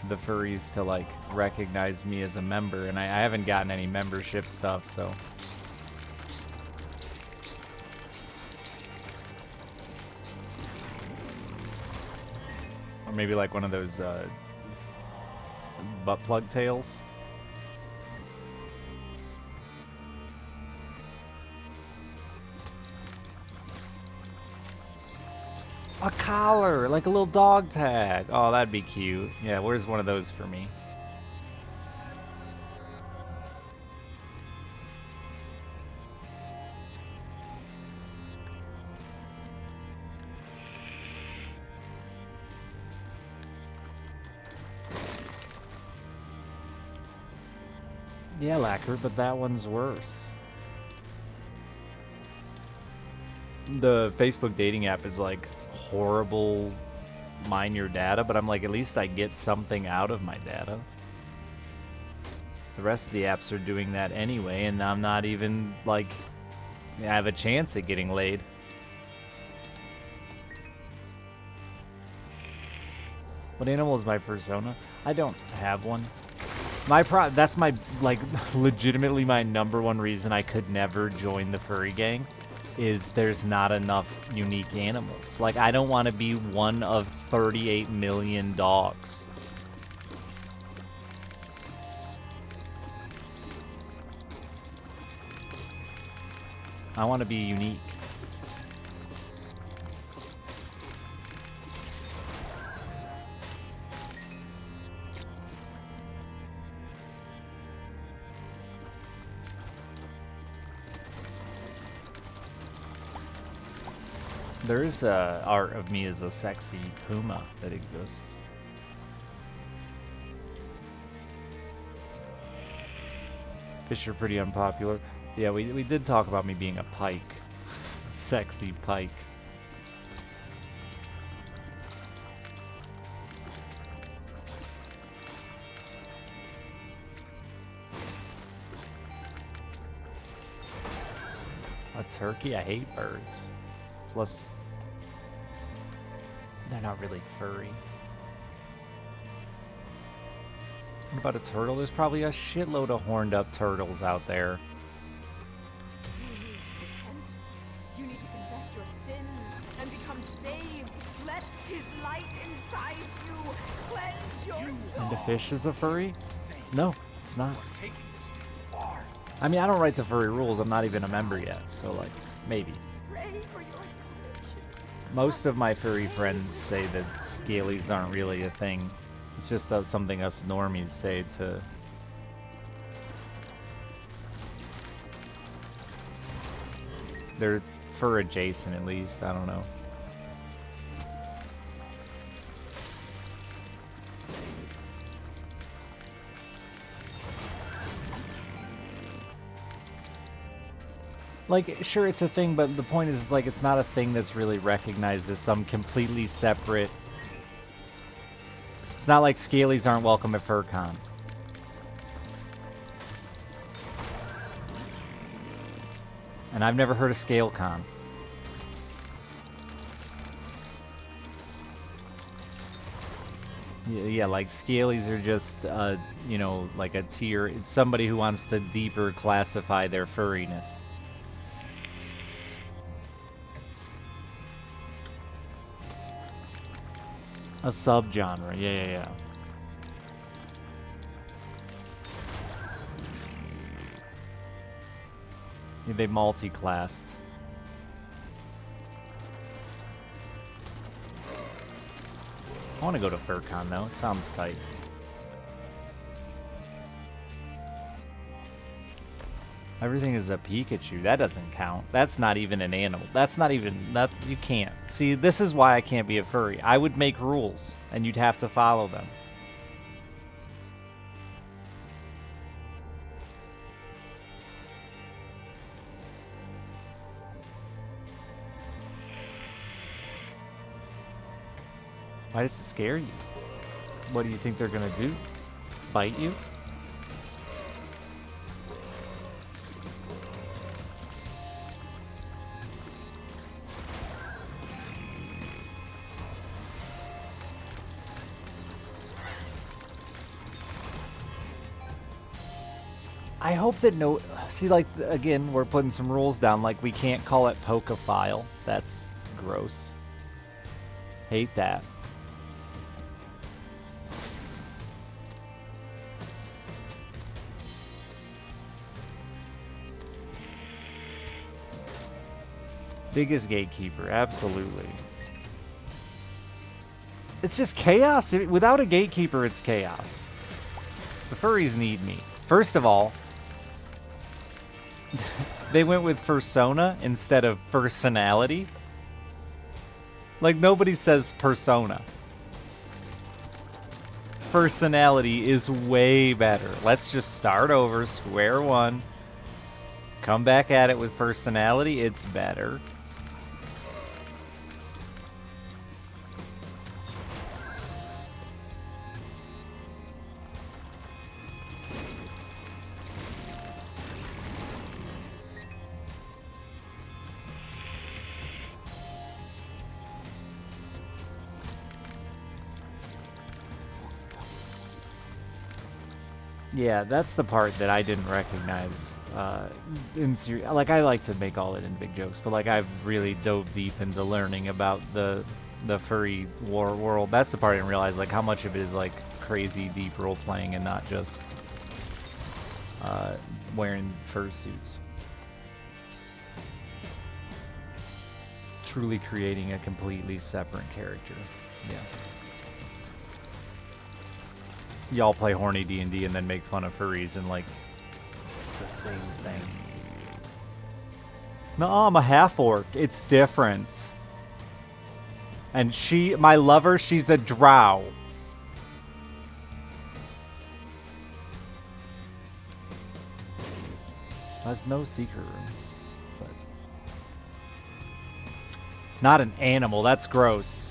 the furries to, like, recognize me as a member, and I haven't gotten any membership stuff, so. Or maybe, like, one of those, butt plug tails. A collar, like a little dog tag. Oh, that'd be cute. Yeah, where's one of those for me? Yeah, Lacquer, but that one's worse. The Facebook dating app is like horrible, mine your data, but I'm like, at least I get something out of my data. The rest of the apps are doing that anyway, and I'm not even like, I have a chance at getting laid. What animal is my persona? I don't have one. That's my, like, legitimately my #1 reason I could never join the furry gang. Is there's not enough unique animals. Like, I don't want to be one of 38 million dogs. I want to be unique. There is a art of me as a sexy puma that exists. Fish are pretty unpopular. Yeah, we did talk about me being a pike. Sexy pike. A turkey? I hate birds. Plus, they're not really furry. What about a turtle? There's probably a shitload of horned up turtles out there. You need to confess your sins and become saved. Let his light inside you cleanse your soul. And a fish is a furry? No, it's not. I mean, I don't write the furry rules. I'm not even a member yet, so, like, maybe. Pray for your salvation. Most of my furry friends say that scalies aren't really a thing. It's just something us normies say to They're fur adjacent at least. I don't know. Like, sure, it's a thing, but the point is, like, it's not a thing that's really recognized as some completely separate... It's not like Scalies aren't welcome at FurCon. And I've never heard of ScaleCon. Yeah, like Scalies are just, you know, like a tier. It's somebody who wants to deeper classify their furriness. A subgenre, yeah. Yeah, they multi-classed. I want to go to FurCon though. It sounds tight. Everything is a Pikachu. That doesn't count. That's not even an animal. That's not even... That you can't. See, this is why I can't be a furry. I would make rules, and you'd have to follow them. Why does it scare you? What do you think they're gonna do? Bite you? I hope that no... See, like, again, we're putting some rules down. Like, we can't call it Pokephile. That's gross. Hate that. Biggest gatekeeper, absolutely. It's just chaos. Without a gatekeeper, it's chaos. The furries need me. First of all, they went with fursona instead of personality. Like, nobody says persona. Personality is way better. Let's just start over, square one. Come back at it with personality, it's better. Yeah, that's the part that I didn't recognize. Like, I like to make all it in big jokes, but like, I've really dove deep into learning about the furry world. That's the part I didn't realize, like, how much of it is like crazy deep role playing and not just wearing fursuits. Truly creating a completely separate character. Yeah. Y'all play horny D&D and then make fun of furries and, like, it's the same thing. No, I'm a half-orc. It's different. And my lover, she's a drow. There's no secret rooms, but... Not an animal, that's gross.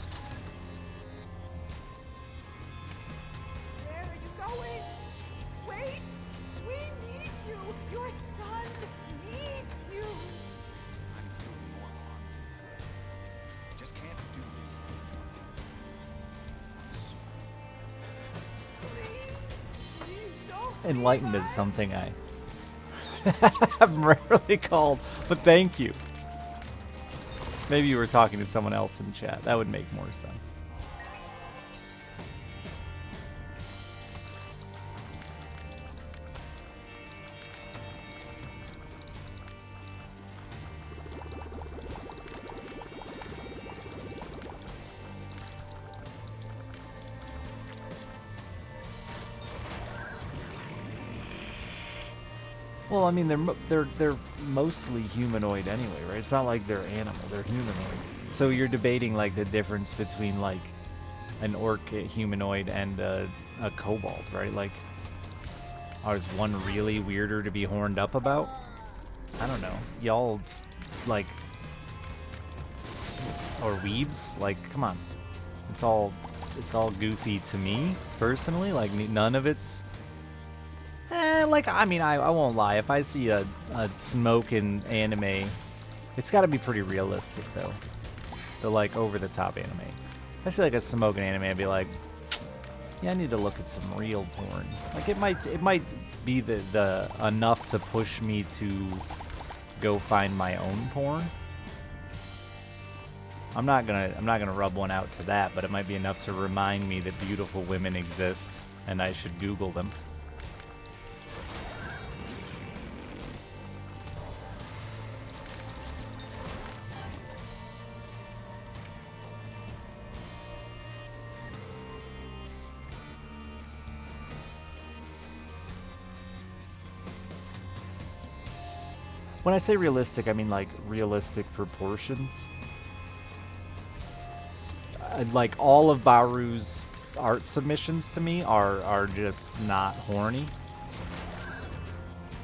Enlightened is something I'm rarely called, but thank you. Maybe you were talking to someone else in chat. That would make more sense. Well, I mean, they're mostly humanoid anyway, right? It's not like they're animal; they're humanoid. So you're debating like the difference between like an orc humanoid and a kobold, right? Like, is one really weirder to be horned up about? I don't know. Y'all like, or weebs? Like, come on. It's all goofy to me personally. Like, none of it's. Like, I mean, I won't lie. If I see a smoking anime, it's got to be pretty realistic, though. The, like, over-the-top anime. If I see, like, a smoking anime, I'd be like, yeah, I need to look at some real porn. Like, it might be the enough to push me to go find my own porn. I'm not gonna rub one out to that, but it might be enough to remind me that beautiful women exist, and I should Google them. When I say realistic, I mean like realistic proportions. Like all of Baru's art submissions to me are just not horny.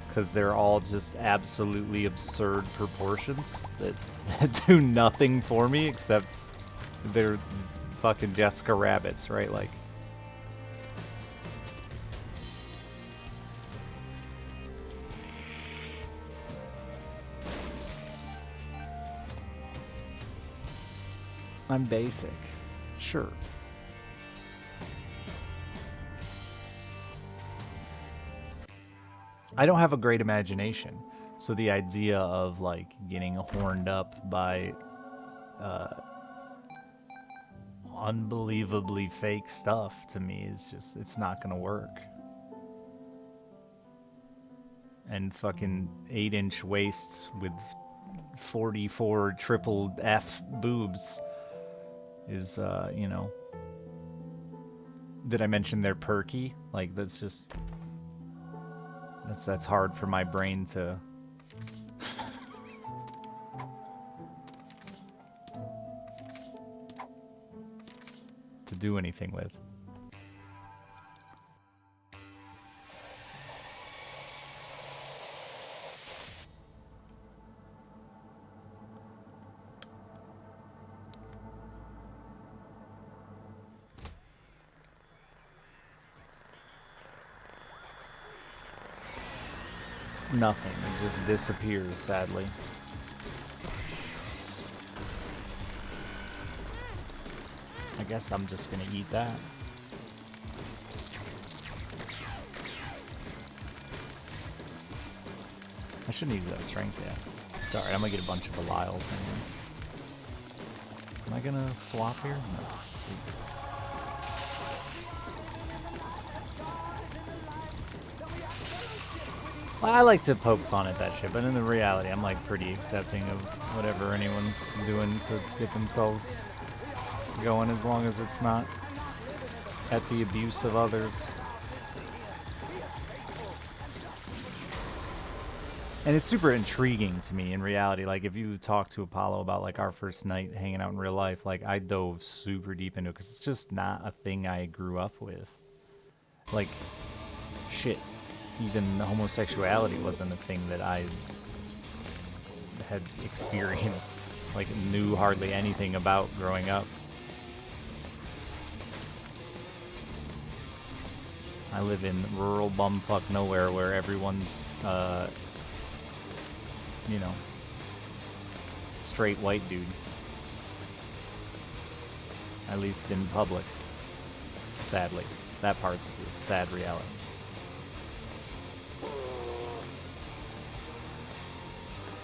Because they're all just absolutely absurd proportions that do nothing for me except they're fucking Jessica Rabbits, right? Like, I'm basic. Sure. I don't have a great imagination, so the idea of like getting horned up by unbelievably fake stuff to me is just, it's not gonna work. And fucking 8-inch waists with 44 triple F boobs is, you know. Did I mention they're perky? Like, that's just, that's hard for my brain to do anything with. Nothing. It just disappears, sadly. I guess I'm just gonna eat that. I shouldn't use that strength yet. Sorry, I'm gonna get a bunch of Belials anyway. Am I gonna swap here? No. Sweet. Well, I like to poke fun at that shit, but in the reality, I'm like pretty accepting of whatever anyone's doing to get themselves going, as long as it's not at the abuse of others. And it's super intriguing to me in reality. Like, if you talk to Apollo about like our first night hanging out in real life, like I dove super deep into it because it's just not a thing I grew up with. Like, shit, even homosexuality wasn't a thing that I had experienced, like knew hardly anything about growing up. I live in rural bumfuck nowhere where everyone's, you know, straight white dude. At least in public. Sadly. That part's the sad reality.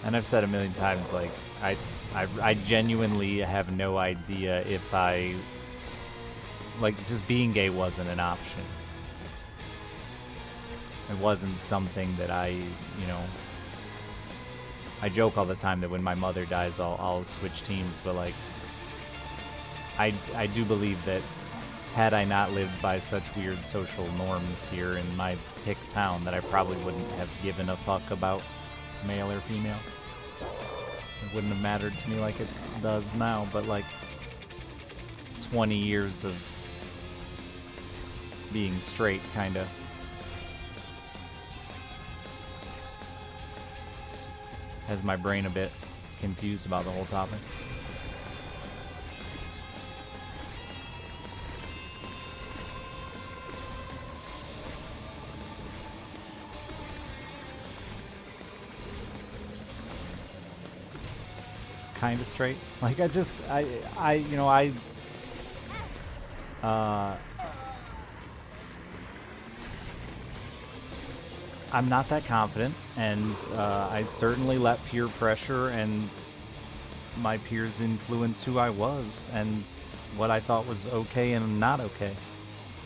And I've said a million times, like, I genuinely have no idea if I, like, just being gay wasn't an option. It wasn't something that I, you know, I joke all the time that when my mother dies, I'll switch teams, but like, I do believe that had I not lived by such weird social norms here in my hick town, that I probably wouldn't have given a fuck about male or female. It wouldn't have mattered to me like it does now, but like 20 years of being straight kinda has my brain a bit confused about the whole topic. Kind of straight. Like I'm not that confident, and I certainly let peer pressure and my peers influence who I was and what I thought was okay and not okay.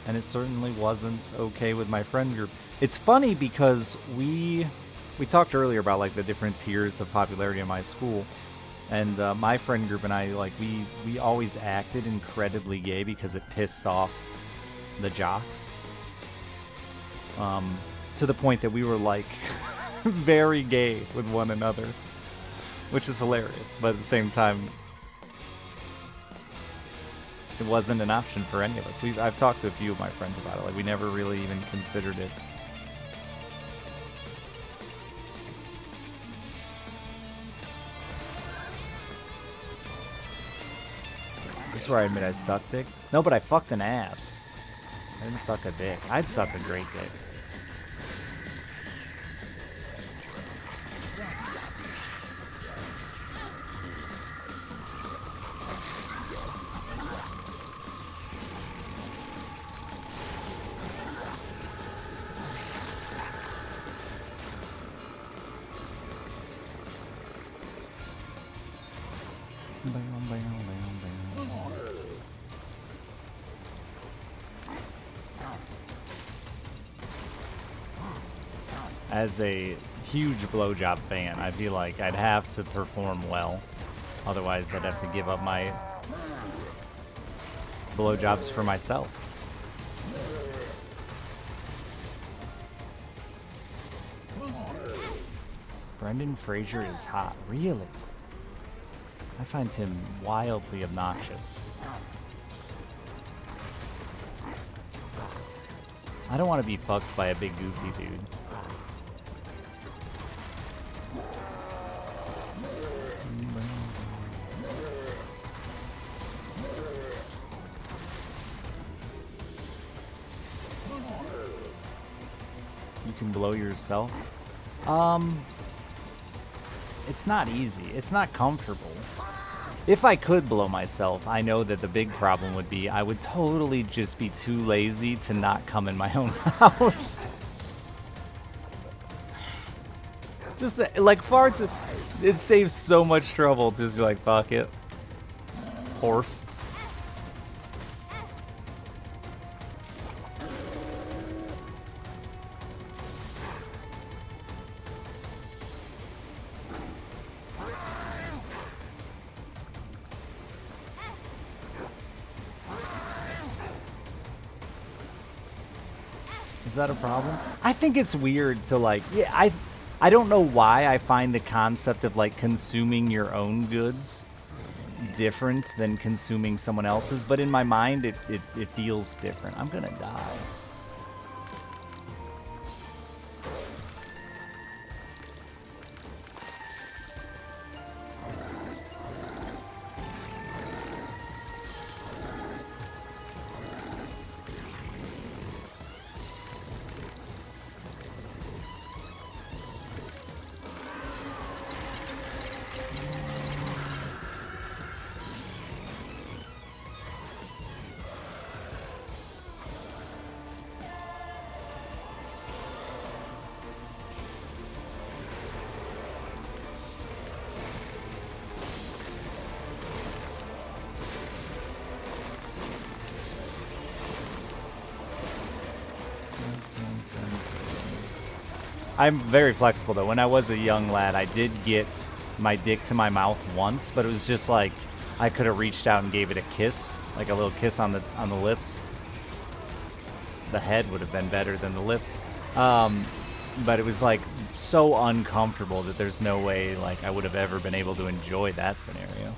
And it certainly wasn't okay with my friend group. It's funny because we talked earlier about like the different tiers of popularity in my school. And my friend group and I, like, we always acted incredibly gay because it pissed off the jocks. To the point that we were, like, very gay with one another. Which is hilarious. But at the same time, it wasn't an option for any of us. I've talked to a few of my friends about it. Like, we never really even considered it. This is where I admit I sucked dick. No, but I fucked an ass. I didn't suck a dick. I'd suck a great dick. As a huge blowjob fan, I feel like I'd have to perform well. Otherwise, I'd have to give up my blowjobs for myself. Brendan Fraser is hot. Really? I find him wildly obnoxious. I don't want to be fucked by a big goofy dude. You can blow yourself? It's not easy. It's not comfortable. If I could blow myself, I know that the big problem would be I would totally just be too lazy to not come in my own mouth. Just like it saves so much trouble. Just be like, fuck it. Horse. Is that a problem? I think it's weird to like, yeah, I don't know why I find the concept of like consuming your own goods different than consuming someone else's, but in my mind it feels different. I'm gonna die. I'm very flexible though. When I was a young lad, I did get my dick to my mouth once, but it was just like I could have reached out and gave it a kiss, like a little kiss on the lips, the head would have been better than the lips. But it was like so uncomfortable that there's no way like I would have ever been able to enjoy that scenario.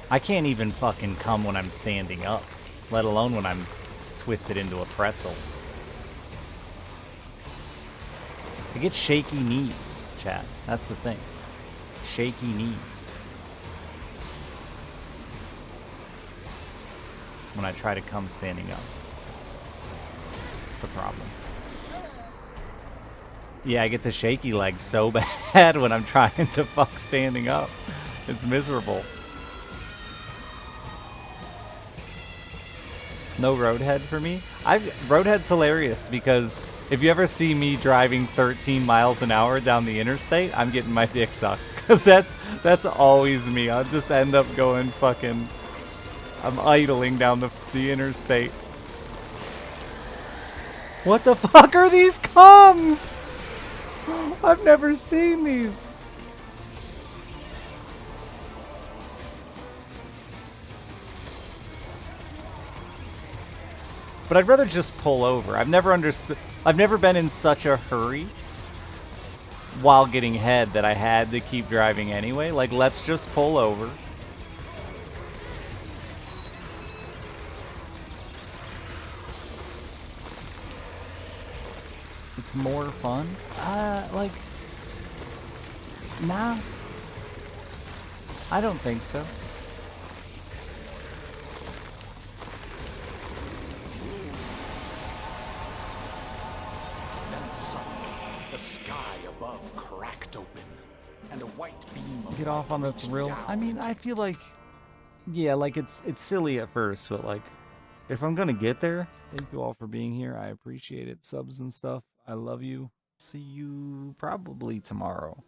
I can't even fucking come when I'm standing up, let alone when I'm twisted into a pretzel. I get shaky knees, chat. That's the thing. Shaky knees. When I try to come standing up. It's a problem. Yeah, I get the shaky legs so bad when I'm trying to fuck standing up. It's miserable. No Roadhead for me? Roadhead's hilarious because if you ever see me driving 13 miles an hour down the interstate, I'm getting my dick sucked. Because that's always me. I'll just end up going fucking... I'm idling down the interstate. What the fuck are these cums? I've never seen these. But I'd rather just pull over. I've never understood. I've never been in such a hurry while getting head that I had to keep driving anyway. Like, let's just pull over. It's more fun. Like, nah. I don't think so. The sky above cracked open, and a white beam of Get off on the thrill. I mean, I feel like, yeah, like it's silly at first, but like, if I'm gonna get there, thank you all for being here. I appreciate it. Subs and stuff. I love you. See you probably tomorrow.